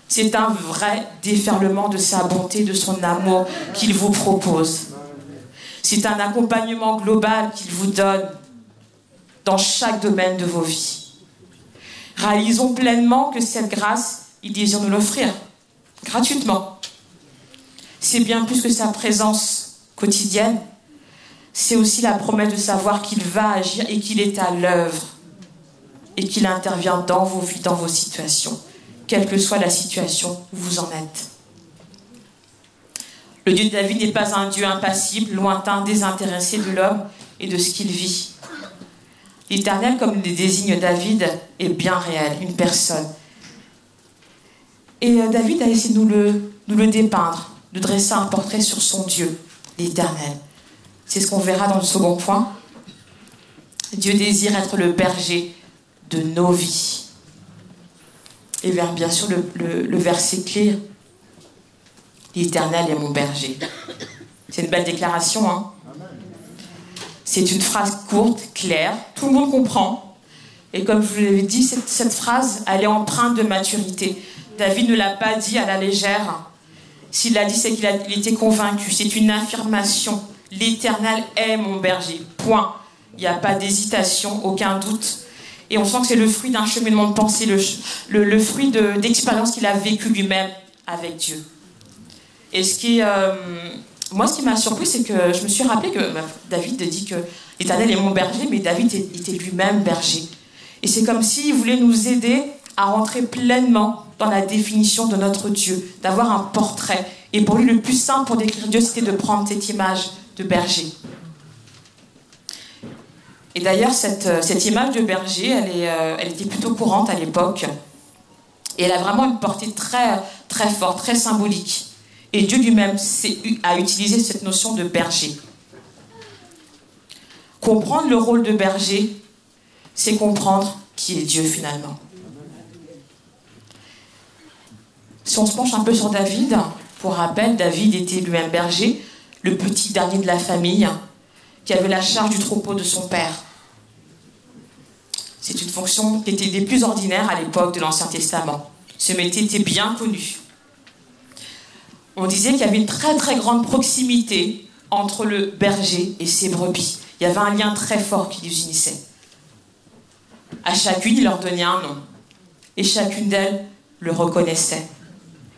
C'est un vrai déferlement de sa bonté, de son amour qu'il vous propose. C'est un accompagnement global qu'il vous donne dans chaque domaine de vos vies. Réalisons pleinement que cette grâce, il désire nous l'offrir gratuitement. C'est bien plus que sa présence quotidienne, c'est aussi la promesse de savoir qu'il va agir et qu'il est à l'œuvre et qu'il intervient dans vos vies, dans vos situations, quelle que soit la situation où vous en êtes. Le Dieu de David n'est pas un Dieu impassible, lointain, désintéressé de l'homme et de ce qu'il vit. L'Éternel, comme le désigne David, est bien réel, une personne. Et David a essayé de nous le dépeindre, de dresser un portrait sur son Dieu, l'Éternel. C'est ce qu'on verra dans le second point. Dieu désire être le berger de nos vies. Et bien sûr, le verset clé, l'Éternel est mon berger. C'est une belle déclaration, hein? C'est une phrase courte, claire, tout le monde comprend. Et comme je vous l'avais dit, cette phrase, elle est empreinte de maturité. David ne l'a pas dit à la légère. S'il l'a dit, c'est qu'il était convaincu. C'est une affirmation. L'Éternel est mon berger. Point. Il n'y a pas d'hésitation, aucun doute. Et on sent que c'est le fruit d'un cheminement de pensée, le fruit d'expérience qu'il a vécu lui-même avec Dieu. Et moi, ce qui m'a surpris, c'est que je me suis rappelé que David dit que l'Éternel est mon berger, mais David était lui-même berger. Et c'est comme s'il voulait nous aider à rentrer pleinement dans la définition de notre Dieu, d'avoir un portrait. Et pour lui, le plus simple pour décrire Dieu, c'était de prendre cette image de berger. Et d'ailleurs, cette image de berger, elle était plutôt courante à l'époque. Et elle a vraiment une portée très, très forte, très symbolique. Et Dieu lui-même a utilisé cette notion de berger. Comprendre le rôle de berger, c'est comprendre qui est Dieu finalement. Si on se penche un peu sur David, pour rappel, David était lui-même berger, le petit dernier de la famille, qui avait la charge du troupeau de son père. C'est une fonction qui était des plus ordinaires à l'époque de l'Ancien Testament. Ce métier était bien connu. On disait qu'il y avait une très très grande proximité entre le berger et ses brebis. Il y avait un lien très fort qui les unissait. À chacune, il leur donnait un nom. Et chacune d'elles le reconnaissait.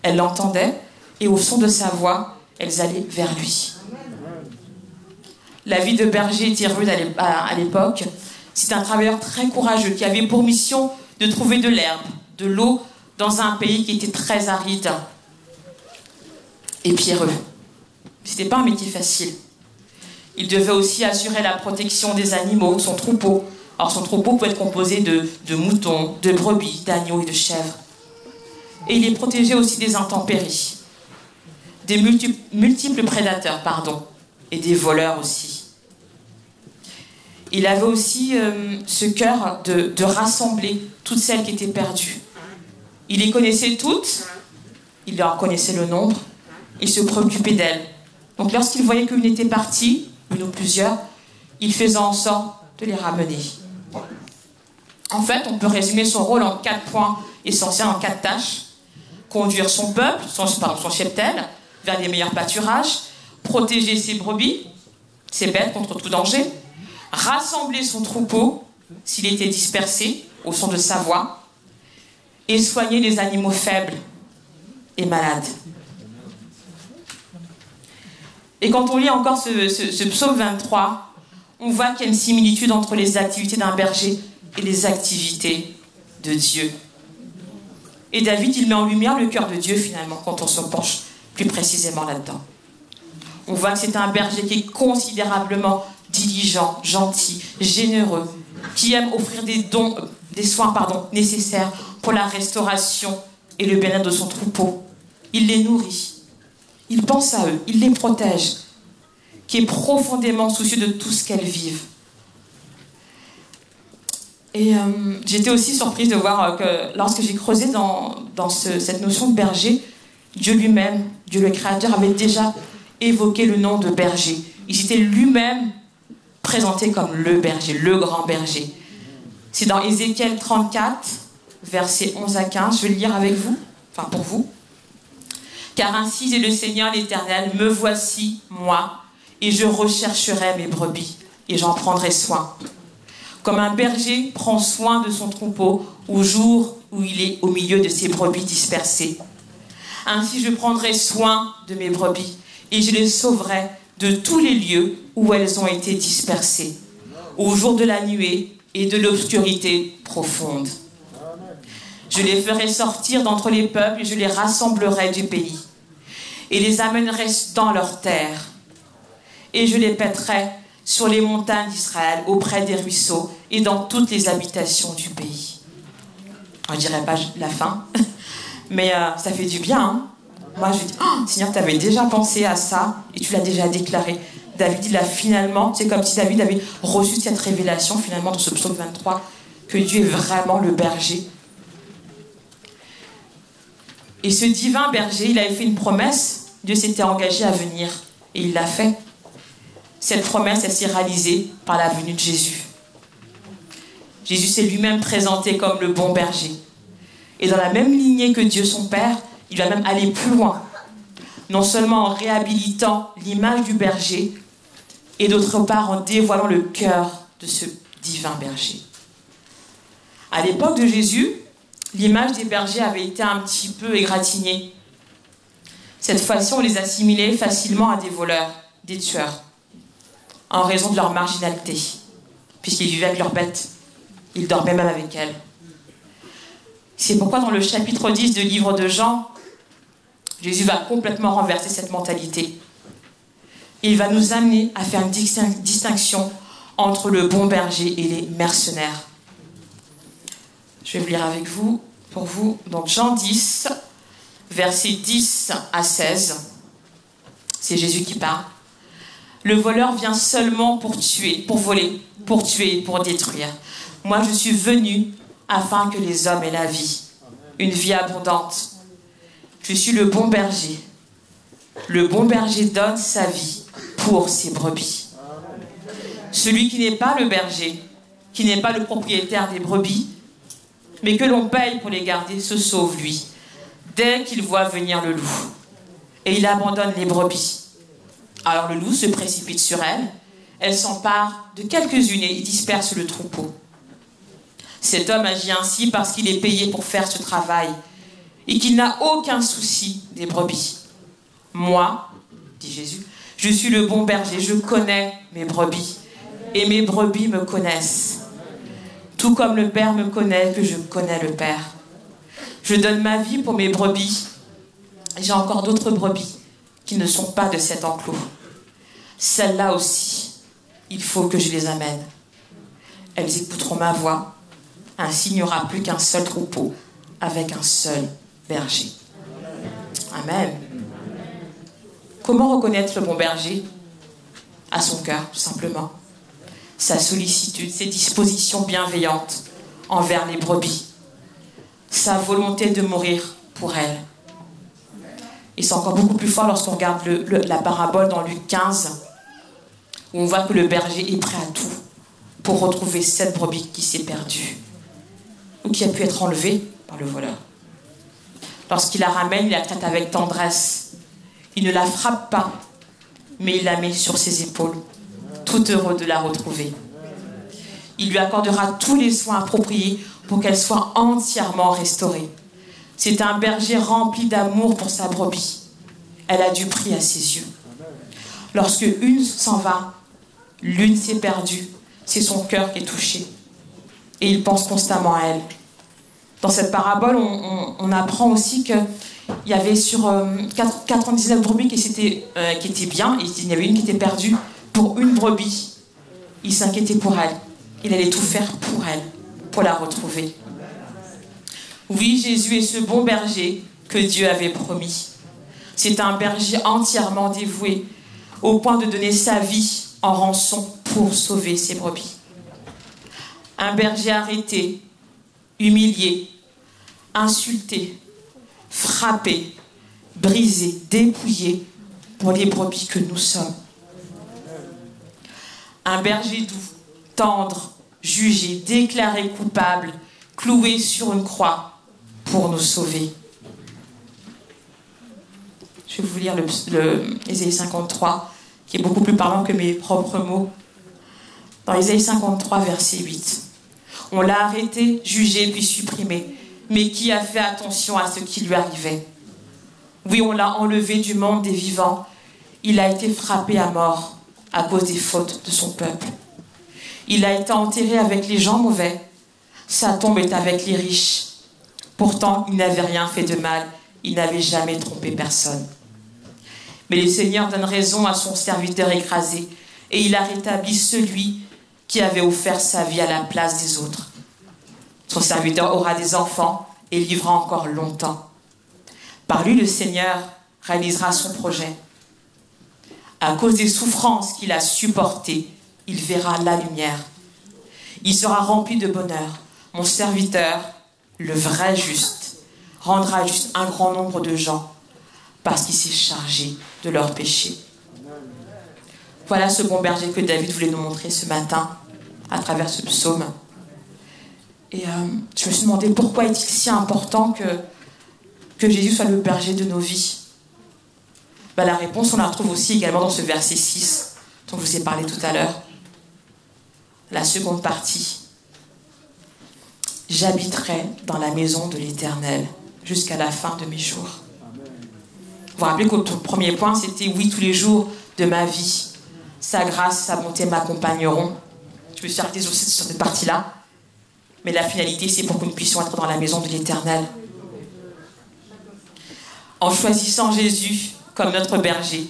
Elles l'entendaient et au son de sa voix, elles allaient vers lui. La vie de berger était rude à l'époque. C'est un travailleur très courageux qui avait pour mission de trouver de l'herbe, de l'eau dans un pays qui était très aride et pierreux. Ce n'était pas un métier facile. Il devait aussi assurer la protection des animaux, son troupeau. Alors son troupeau pouvait être composé de moutons, de brebis, d'agneaux et de chèvres. Et il les protégeait aussi des intempéries, des multiples prédateurs, et des voleurs aussi. Il avait aussi ce cœur de rassembler toutes celles qui étaient perdues. Il les connaissait toutes, il leur connaissait le nombre, il se préoccupait d'elles. Donc lorsqu'il voyait qu'une était partie, une ou plusieurs, il faisait en sorte de les ramener. En fait, on peut résumer son rôle en 4 points essentiels, en 4 tâches. Conduire son peuple, son cheptel, vers les meilleurs pâturages, protéger ses brebis, ses bêtes contre tout danger, rassembler son troupeau s'il était dispersé au son de sa voix, et soigner les animaux faibles et malades. Et quand on lit encore ce psaume 23, on voit qu'il y a une similitude entre les activités d'un berger et les activités de Dieu. Et David, il met en lumière le cœur de Dieu finalement, quand on se penche plus précisément là-dedans. On voit que c'est un berger qui est considérablement diligent, gentil, généreux, qui aime offrir des soins nécessaires pour la restauration et le bien-être de son troupeau. Il les nourrit, il pense à eux, il les protège, qui est profondément soucieux de tout ce qu'elles vivent. Et j'étais aussi surprise de voir que lorsque j'ai creusé dans cette notion de berger, Dieu lui-même, Dieu le Créateur, avait déjà évoqué le nom de berger. Il s'était lui-même présenté comme le berger, le grand berger. C'est dans Ézéchiel 34, versets 11 à 15. Je vais le lire avec vous, pour vous. « Car ainsi dit le Seigneur l'Éternel, me voici, moi, et je rechercherai mes brebis, et j'en prendrai soin. Comme un berger prend soin de son troupeau au jour où il est au milieu de ses brebis dispersées. Ainsi je prendrai soin de mes brebis, et je les sauverai de tous les lieux où elles ont été dispersées, au jour de la nuée et de l'obscurité profonde. Je les ferai sortir d'entre les peuples et je les rassemblerai du pays, et les amènerai dans leur terre, et je les paîtrai sur les montagnes d'Israël, auprès des ruisseaux et dans toutes les habitations du pays. » Je ne dirais pas la fin, mais ça fait du bien. Hein. Moi, je dis, oh, Seigneur, tu avais déjà pensé à ça et tu l'as déjà déclaré. David, il a finalement, c'est comme si David avait reçu cette révélation, finalement, dans ce psaume 23, que Dieu est vraiment le berger. Et ce divin berger, il avait fait une promesse, Dieu s'était engagé à venir, et il l'a fait. Cette promesse, elle s'est réalisée par la venue de Jésus. Jésus s'est lui-même présenté comme le bon berger. Et dans la même lignée que Dieu son Père, il va même aller plus loin. Non seulement en réhabilitant l'image du berger, et d'autre part en dévoilant le cœur de ce divin berger. À l'époque de Jésus, l'image des bergers avait été un petit peu égratignée. Cette fois-ci, on les assimilait facilement à des voleurs, des tueurs, en raison de leur marginalité, puisqu'ils vivaient avec leurs bêtes, ils dormaient même avec elles. C'est pourquoi dans le chapitre 10 du livre de Jean, Jésus va complètement renverser cette mentalité. Il va nous amener à faire une distinction entre le bon berger et les mercenaires. Je vais vous lire avec vous, pour vous, donc Jean 10, versets 10 à 16. C'est Jésus qui parle. Le voleur vient seulement pour tuer, pour voler, pour tuer, pour détruire. Moi, je suis venu afin que les hommes aient la vie, une vie abondante. Je suis le bon berger. Le bon berger donne sa vie pour ses brebis. Celui qui n'est pas le berger, qui n'est pas le propriétaire des brebis, mais que l'on paye pour les garder, se sauve lui, dès qu'il voit venir le loup. Et il abandonne les brebis. Alors le loup se précipite sur elles, elle s'empare de quelques-unes et disperse le troupeau. Cet homme agit ainsi parce qu'il est payé pour faire ce travail et qu'il n'a aucun souci des brebis. Moi, dit Jésus, je suis le bon berger, je connais mes brebis et mes brebis me connaissent. Tout comme le Père me connaît, que je connais le Père. Je donne ma vie pour mes brebis. J'ai encore d'autres brebis qui ne sont pas de cet enclos. Celles-là aussi, il faut que je les amène. Elles écouteront ma voix. Ainsi, il n'y aura plus qu'un seul troupeau avec un seul berger. Amen. Comment reconnaître le bon berger? À son cœur, tout simplement. Sa sollicitude, ses dispositions bienveillantes envers les brebis. Sa volonté de mourir pour elles. Et c'est encore beaucoup plus fort lorsqu'on regarde la parabole dans Luc 15, où on voit que le berger est prêt à tout pour retrouver cette brebis qui s'est perdue ou qui a pu être enlevée par le voleur. Lorsqu'il la ramène, il la traite avec tendresse. Il ne la frappe pas, mais il la met sur ses épaules, tout heureux de la retrouver. Il lui accordera tous les soins appropriés pour qu'elle soit entièrement restaurée. C'est un berger rempli d'amour pour sa brebis. Elle a du prix à ses yeux. Lorsque une s'en va, l'une s'est perdue, c'est son cœur qui est touché. Et il pense constamment à elle. Dans cette parabole, on apprend aussi qu'il y avait sur 99 brebis qui étaient bien, et il y avait une qui était perdue. Pour une brebis, il s'inquiétait pour elle. Il allait tout faire pour elle, pour la retrouver. Oui, Jésus est ce bon berger que Dieu avait promis. C'est un berger entièrement dévoué, au point de donner sa vie en rançon pour sauver ses brebis. Un berger arrêté, humilié, insulté, frappé, brisé, dépouillé pour les brebis que nous sommes. Un berger doux, tendre, jugé, déclaré coupable, cloué sur une croix pour nous sauver. Je vais vous lire Ésaïe 53, qui est beaucoup plus parlant que mes propres mots. Dans Ésaïe 53, verset 8. On l'a arrêté, jugé, puis supprimé. Mais qui a fait attention à ce qui lui arrivait? Oui, on l'a enlevé du monde des vivants. Il a été frappé à mort à cause des fautes de son peuple. Il a été enterré avec les gens mauvais. Sa tombe est avec les riches. Pourtant, il n'avait rien fait de mal. Il n'avait jamais trompé personne. Mais le Seigneur donne raison à son serviteur écrasé, et il a rétabli celui qui avait offert sa vie à la place des autres. Son serviteur aura des enfants et vivra encore longtemps. Par lui, le Seigneur réalisera son projet. À cause des souffrances qu'il a supportées, il verra la lumière. Il sera rempli de bonheur. Mon serviteur, le vrai juste, rendra juste un grand nombre de gens parce qu'il s'est chargé de leurs péchés. Voilà ce bon berger que David voulait nous montrer ce matin à travers ce psaume. Et je me suis demandé pourquoi est-il si important que Jésus soit le berger de nos vies. La réponse, on la retrouve aussi également dans ce verset 6 dont je vous ai parlé tout à l'heure. La seconde partie. J'habiterai dans la maison de l'Éternel jusqu'à la fin de mes jours. Vous vous rappelez qu'au premier point, c'était oui, tous les jours de ma vie. Sa grâce, sa bonté m'accompagneront. Je me suis arrêtée sur cette partie-là. Mais la finalité, c'est pour que nous puissions être dans la maison de l'Éternel. En choisissant Jésus comme notre berger,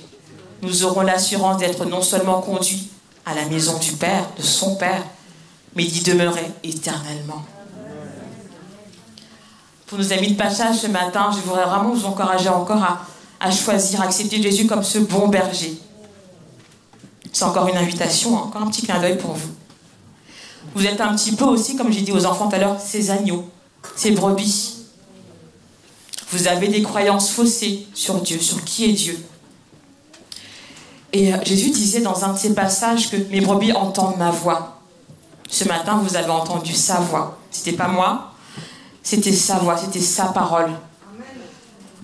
nous aurons l'assurance d'être non seulement conduits à la maison du Père, de son Père, mais d'y demeurer éternellement. Pour nos amis de passage ce matin, je voudrais vraiment vous encourager encore à choisir, à accepter Jésus comme ce bon berger. C'est encore une invitation, encore un petit clin d'œil pour vous. Vous êtes un petit peu aussi, comme j'ai dit aux enfants tout à l'heure, ces agneaux, ces brebis. Vous avez des croyances faussées sur Dieu, sur qui est Dieu. Et Jésus disait dans un de ses passages que mes brebis entendent ma voix. Ce matin, vous avez entendu sa voix. C'était pas moi, c'était sa voix, c'était sa parole.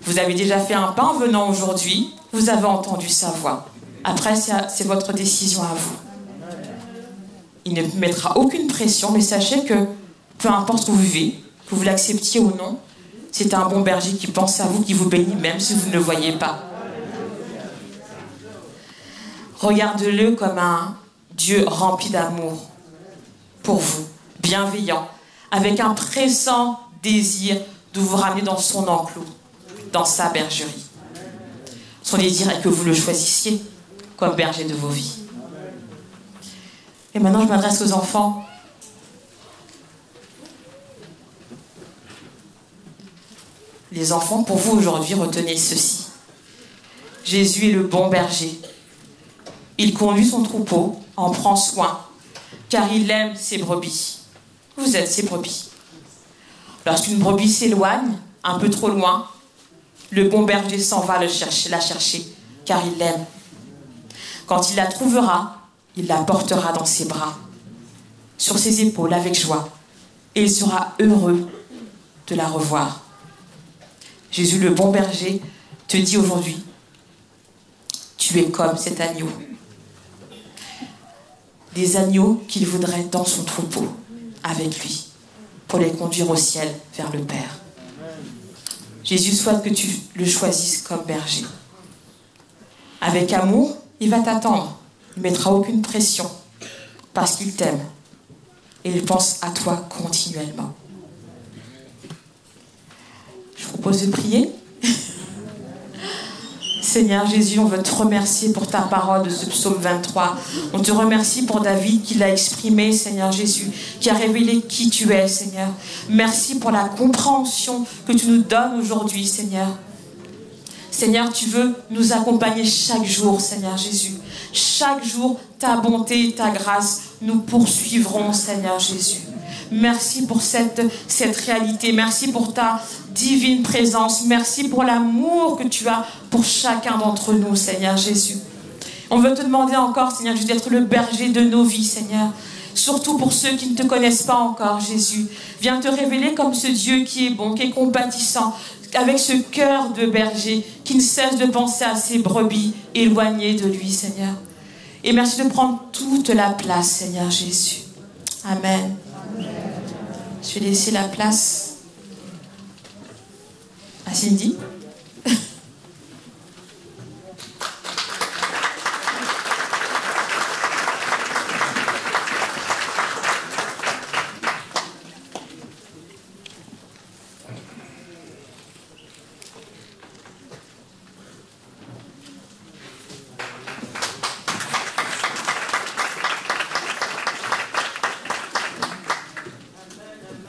Vous avez déjà fait un pas en venant aujourd'hui, vous avez entendu sa voix. Après, c'est votre décision à vous. Il ne mettra aucune pression, mais sachez que peu importe où vous vivez, que vous l'acceptiez ou non, c'est un bon berger qui pense à vous, qui vous bénit même si vous ne le voyez pas. Regardez-le comme un Dieu rempli d'amour pour vous, bienveillant, avec un pressant désir de vous ramener dans son enclos, dans sa bergerie. Son désir est que vous le choisissiez comme berger de vos vies. Et maintenant, je m'adresse aux enfants. Les enfants, pour vous aujourd'hui, retenez ceci. Jésus est le bon berger. Il conduit son troupeau, en prend soin, car il aime ses brebis. Vous êtes ses brebis. Lorsqu'une brebis s'éloigne, un peu trop loin, le bon berger s'en va la chercher, car il l'aime. Quand il la trouvera, il la portera dans ses bras, sur ses épaules avec joie, et il sera heureux de la revoir. Jésus, le bon berger, te dit aujourd'hui, tu es comme cet agneau. Des agneaux qu'il voudrait dans son troupeau, avec lui, pour les conduire au ciel vers le Père. Jésus souhaite que tu le choisisses comme berger. Avec amour, il va t'attendre. Il ne mettra aucune pression, parce qu'il t'aime. Et il pense à toi continuellement. Je vous propose de prier. Seigneur Jésus, on veut te remercier pour ta parole de ce psaume 23. On te remercie pour David qui l'a exprimé, Seigneur Jésus, qui a révélé qui tu es, Seigneur. Merci pour la compréhension que tu nous donnes aujourd'hui, Seigneur. Seigneur, tu veux nous accompagner chaque jour, Seigneur Jésus. Chaque jour, ta bonté, ta grâce, nous poursuivront, Seigneur Jésus. Merci pour cette réalité. Merci pour ta divine présence. Merci pour l'amour que tu as pour chacun d'entre nous, Seigneur Jésus. On veut te demander encore, Seigneur Jésus, d'être le berger de nos vies, Seigneur. Surtout pour ceux qui ne te connaissent pas encore, Jésus. Viens te révéler comme ce Dieu qui est bon, qui est compatissant, avec ce cœur de berger qui ne cesse de penser à ses brebis éloignées de lui, Seigneur. Et merci de prendre toute la place, Seigneur Jésus. Amen. Je vais laisser la place à Cindy.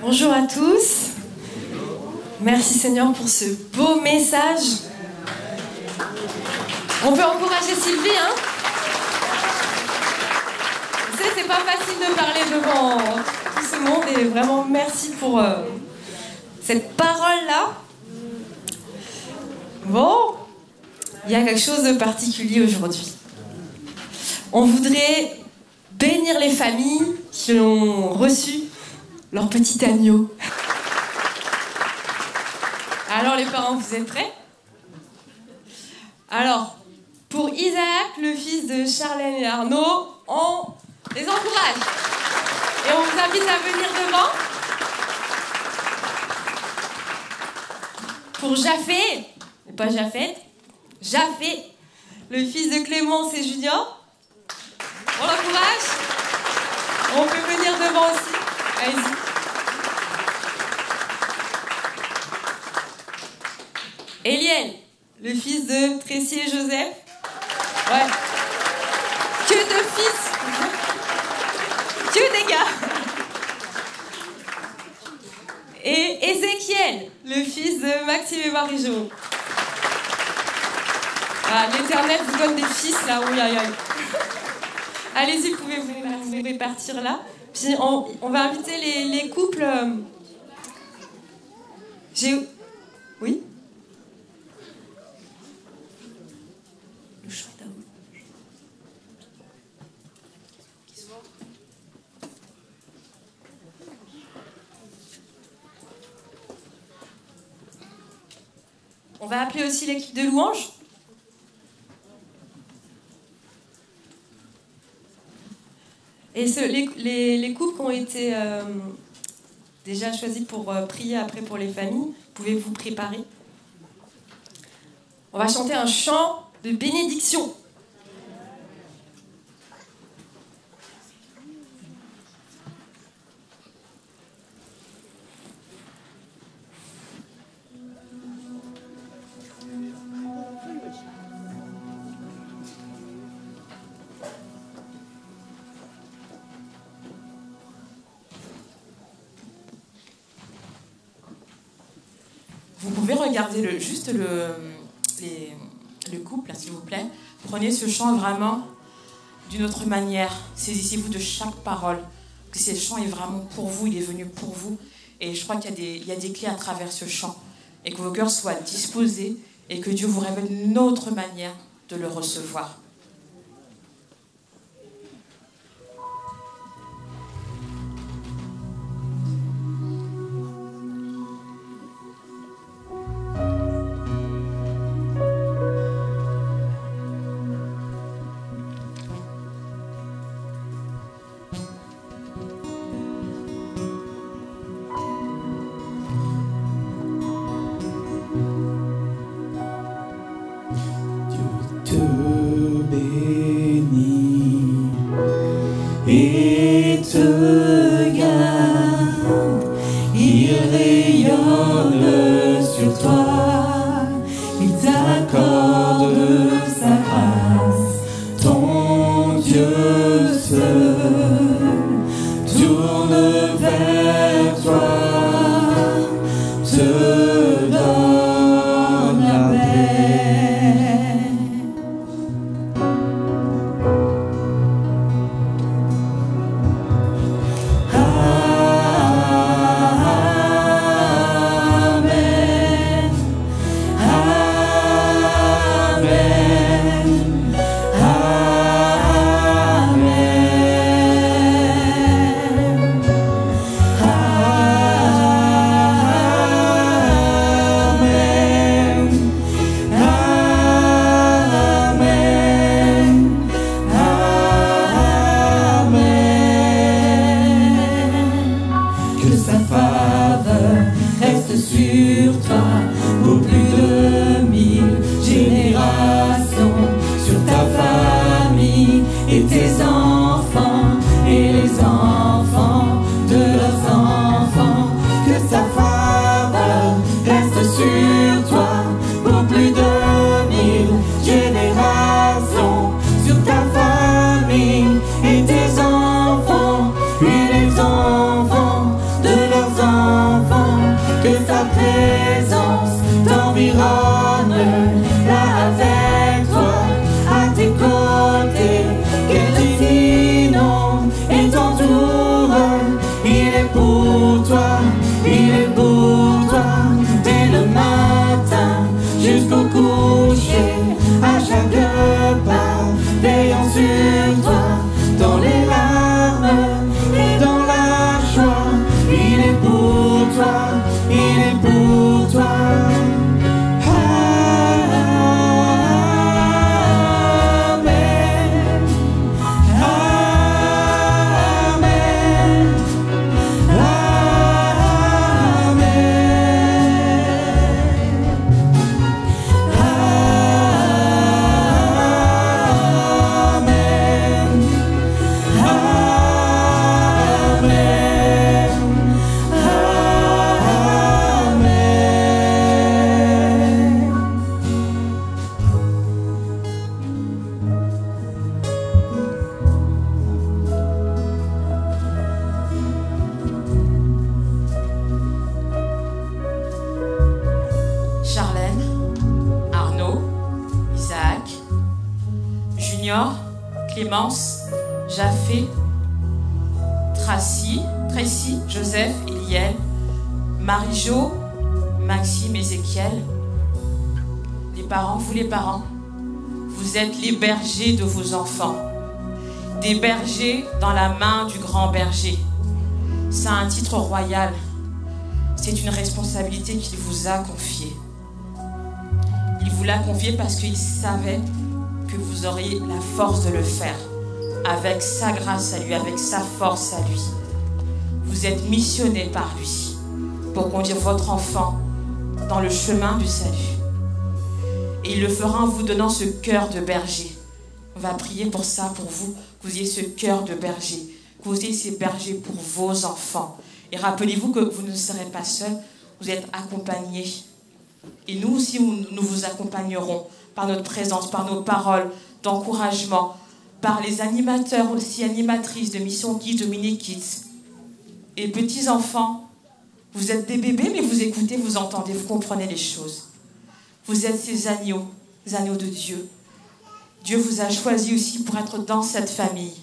Bonjour à tous. Merci Seigneur pour ce beau message. On peut encourager Sylvie, hein? Vous savez, c'est pas facile de parler devant tout ce monde et vraiment merci pour cette parole-là. Bon, il y a quelque chose de particulier aujourd'hui. On voudrait bénir les familles qui ont reçu leur petit agneau. Alors les parents, vous êtes prêts? Alors, pour Isaac, le fils de Charlène et Arnaud, on les encourage. Et on vous invite à venir devant. Pour Japhé, et pas Japheth, Japhé, le fils de Clémence et Junior, on l'encourage. On peut venir devant aussi. Allez-y. Eliel, le fils de Tracy et Joseph. Ouais. Que de fils. Que des gars. Et Ézéchiel, le fils de Maxime et Marie-Jo. Ah, l'Éternel vous donne des fils là, oui, aïe, aïe. Allez-y, vous pouvez partir là. Puis on va inviter les couples. Oui? Le chant est à vous. On va appeler aussi l'équipe de louanges. Et les couples qui ont été déjà choisis pour prier après pour les familles, pouvez vous préparer. On va chanter un chant de bénédiction. Vous pouvez regarder le couple, s'il vous plaît. Prenez ce chant vraiment d'une autre manière. Saisissez-vous de chaque parole. Que ce chant est vraiment pour vous, il est venu pour vous. Et je crois qu'il y a des clés à travers ce chant. Et que vos cœurs soient disposés et que Dieu vous révèle une autre manière de le recevoir. Ton Clémence, Japhé, Tracy, Joseph, Eliel, Marie-Jo, Maxime, Ézéchiel. Les parents, vous les parents, vous êtes les bergers de vos enfants. Des bergers dans la main du grand berger. C'est un titre royal. C'est une responsabilité qu'il vous a confiée. Il vous l'a confiée parce qu'il savait que vous auriez la force de le faire. Avec sa grâce à lui, avec sa force à lui. Vous êtes missionné par lui pour conduire votre enfant dans le chemin du salut. Et il le fera en vous donnant ce cœur de berger. On va prier pour ça, pour vous, que vous ayez ce cœur de berger, que vous ayez ces bergers pour vos enfants. Et rappelez-vous que vous ne serez pas seul, vous êtes accompagnés. Et nous aussi, nous vous accompagnerons par notre présence, par nos paroles d'encouragement, par les animateurs aussi, animatrices de Mission Kids, Dominique Kids. Et petits enfants, vous êtes des bébés, mais vous écoutez, vous entendez, vous comprenez les choses. Vous êtes ces agneaux de Dieu. Dieu vous a choisi aussi pour être dans cette famille.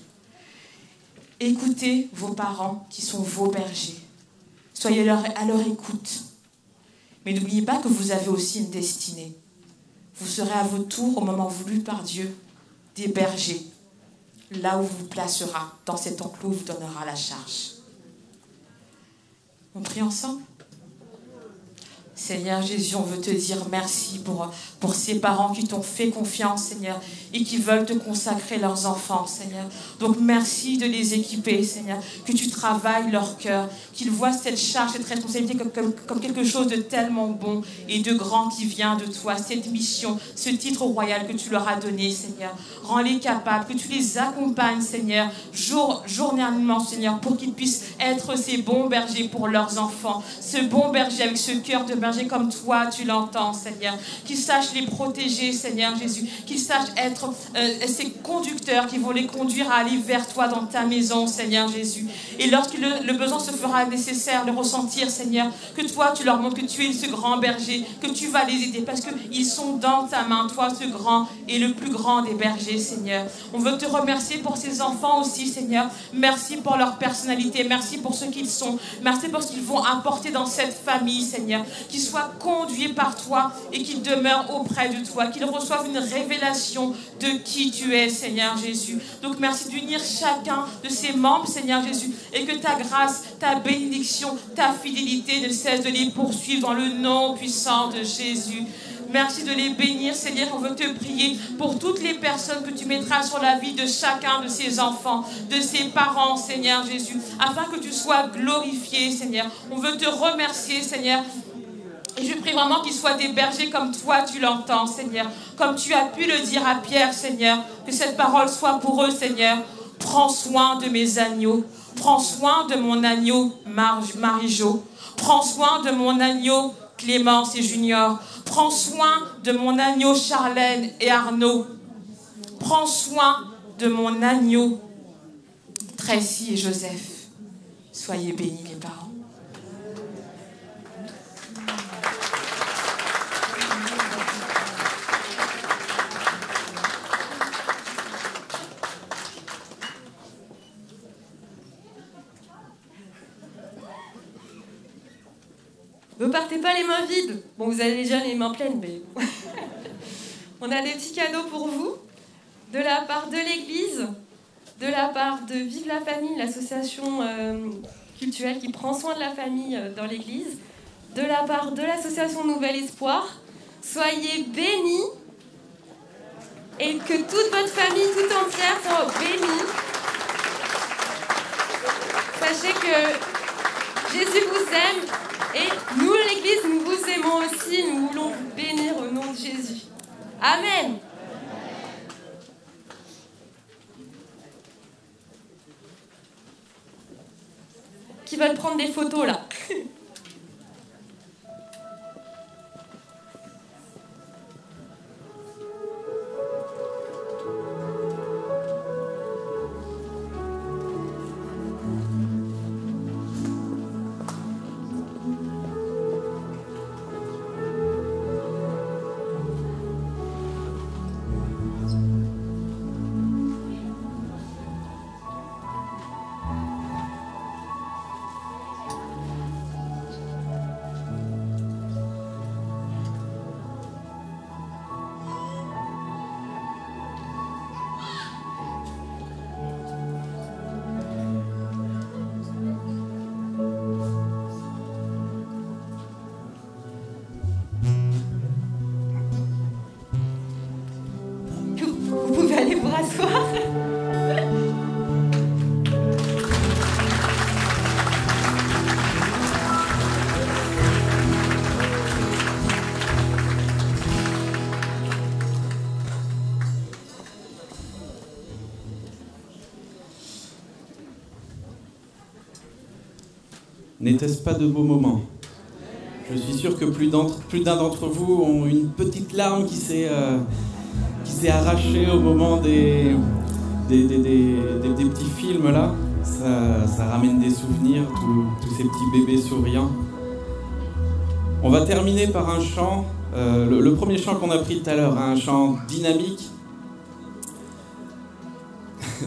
Écoutez vos parents qui sont vos bergers. Soyez à leur écoute. Mais n'oubliez pas que vous avez aussi une destinée. Vous serez à votre tour, au moment voulu par Dieu, des bergers. Là où vous placera, dans cet enclos où vous donnera la charge. On prie ensemble? Seigneur Jésus, on veut te dire merci pour ces parents qui t'ont fait confiance, Seigneur, et qui veulent te consacrer leurs enfants, Seigneur. Donc merci de les équiper, Seigneur, que tu travailles leur cœur, qu'ils voient cette charge, cette responsabilité comme quelque chose de tellement bon et de grand qui vient de toi, cette mission, ce titre royal que tu leur as donné, Seigneur. Rends-les capables, que tu les accompagnes, Seigneur, journellement, Seigneur, pour qu'ils puissent être ces bons bergers pour leurs enfants, ce bon berger avec ce cœur de berger comme toi tu l'entends, Seigneur, qu'ils sachent les protéger, Seigneur Jésus, qu'ils sachent être ces conducteurs qui vont les conduire à aller vers toi dans ta maison, Seigneur Jésus. Et lorsque le besoin se fera nécessaire, le ressentir, Seigneur, que toi tu leur montres que tu es ce grand berger, que tu vas les aider parce qu'ils sont dans ta main, toi ce grand et le plus grand des bergers, Seigneur. On veut te remercier pour ces enfants aussi, Seigneur. Merci pour leur personnalité, merci pour ce qu'ils sont, merci pour ce qu'ils vont apporter dans cette famille, Seigneur. Qu'ils soient conduits par toi et qu'ils demeurent auprès de toi, qu'ils reçoivent une révélation de qui tu es, Seigneur Jésus. Donc merci d'unir chacun de ces membres, Seigneur Jésus, et que ta grâce, ta bénédiction, ta fidélité ne cesse de les poursuivre dans le nom puissant de Jésus. Merci de les bénir, Seigneur. On veut te prier pour toutes les personnes que tu mettras sur la vie de chacun de ces enfants, de ces parents, Seigneur Jésus, afin que tu sois glorifié, Seigneur. On veut te remercier, Seigneur. Et je prie vraiment qu'ils soient des bergers comme toi tu l'entends, Seigneur. Comme tu as pu le dire à Pierre, Seigneur. Que cette parole soit pour eux, Seigneur. Prends soin de mes agneaux. Prends soin de mon agneau Marie-Jo. Prends soin de mon agneau Clémence et Junior. Prends soin de mon agneau Charlène et Arnaud. Prends soin de mon agneau Tracy et Joseph. Soyez bénis les parents. Ne partez pas les mains vides. Bon, vous avez déjà les mains pleines, mais bon. On a des petits cadeaux pour vous, de la part de l'Église, de la part de Vive la Famille, l'association cultuelle qui prend soin de la famille dans l'Église, de la part de l'association Nouvel Espoir. Soyez bénis et que toute votre famille tout entière soit bénie. Sachez que Jésus vous aime. Et nous, l'Église, nous vous aimons aussi, nous voulons vous bénir au nom de Jésus. Amen. Qui veulent prendre des photos, là? rasseoir. N'était-ce pas de beaux moments? Je suis sûr que plus d'un d'entre vous ont une petite larme qui s'est arrachée au moment des petits films là. Ça ramène des souvenirs, tous ces petits bébés souriants. On va terminer par un chant, le premier chant qu'on a pris tout à l'heure, un chant dynamique.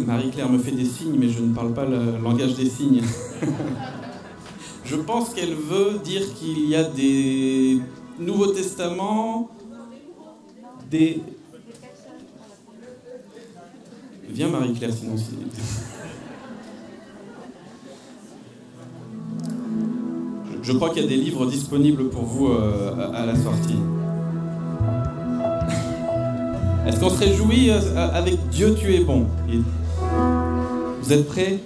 Marie-Claire me fait des signes, mais je ne parle pas le langage des signes. Je pense qu'elle veut dire qu'il y a des Nouveaux Testaments, des... Viens Marie-Claire, sinon c'est... Je crois qu'il y a des livres disponibles pour vous à la sortie. Est-ce qu'on se réjouit avec Dieu, tu es bon? Vous êtes prêts?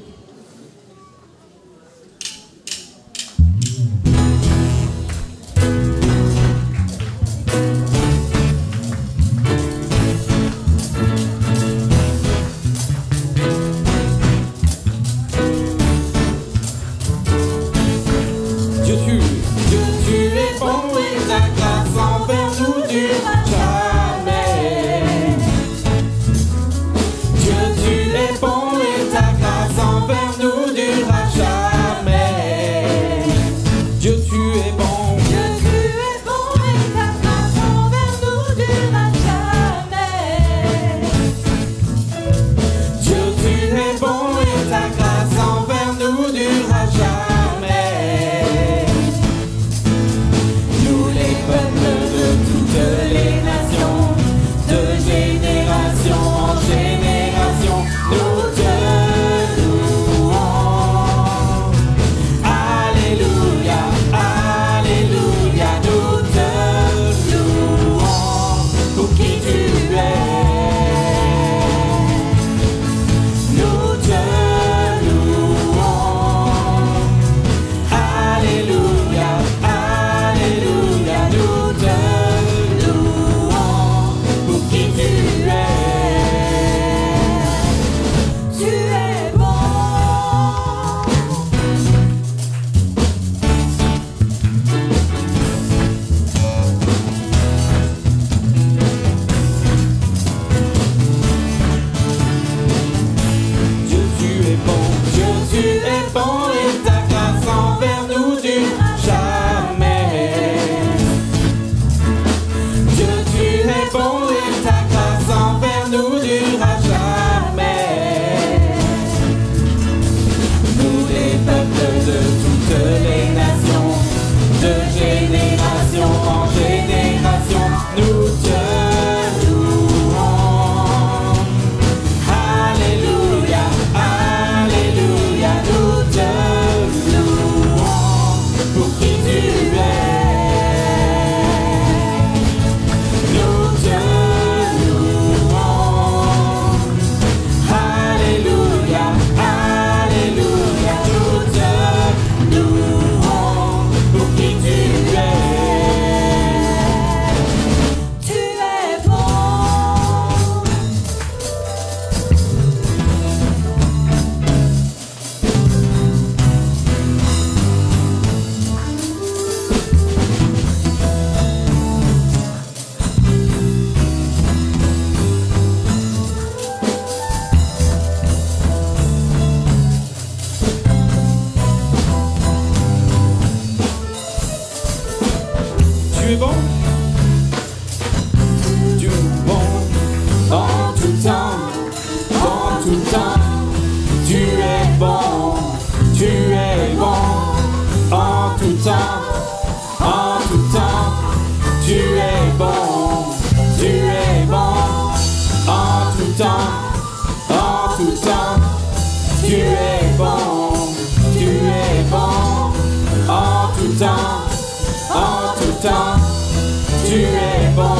Tu es bon,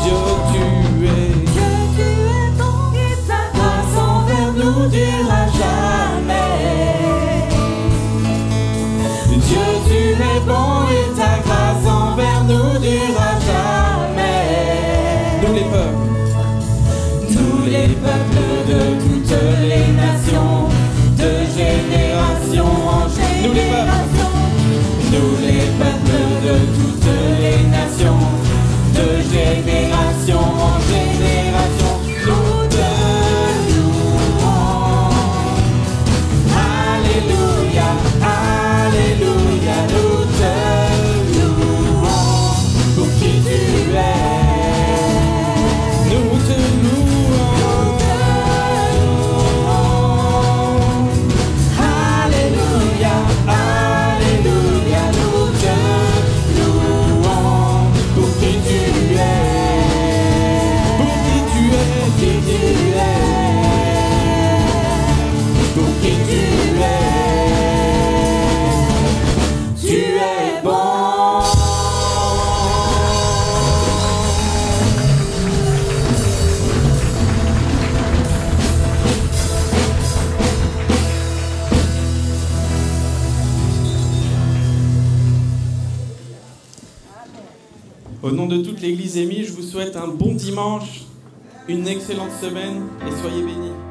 Dieu, tu es bon, et ta Au nom de toute l'église émise, je vous souhaite un bon dimanche, une excellente semaine et soyez bénis.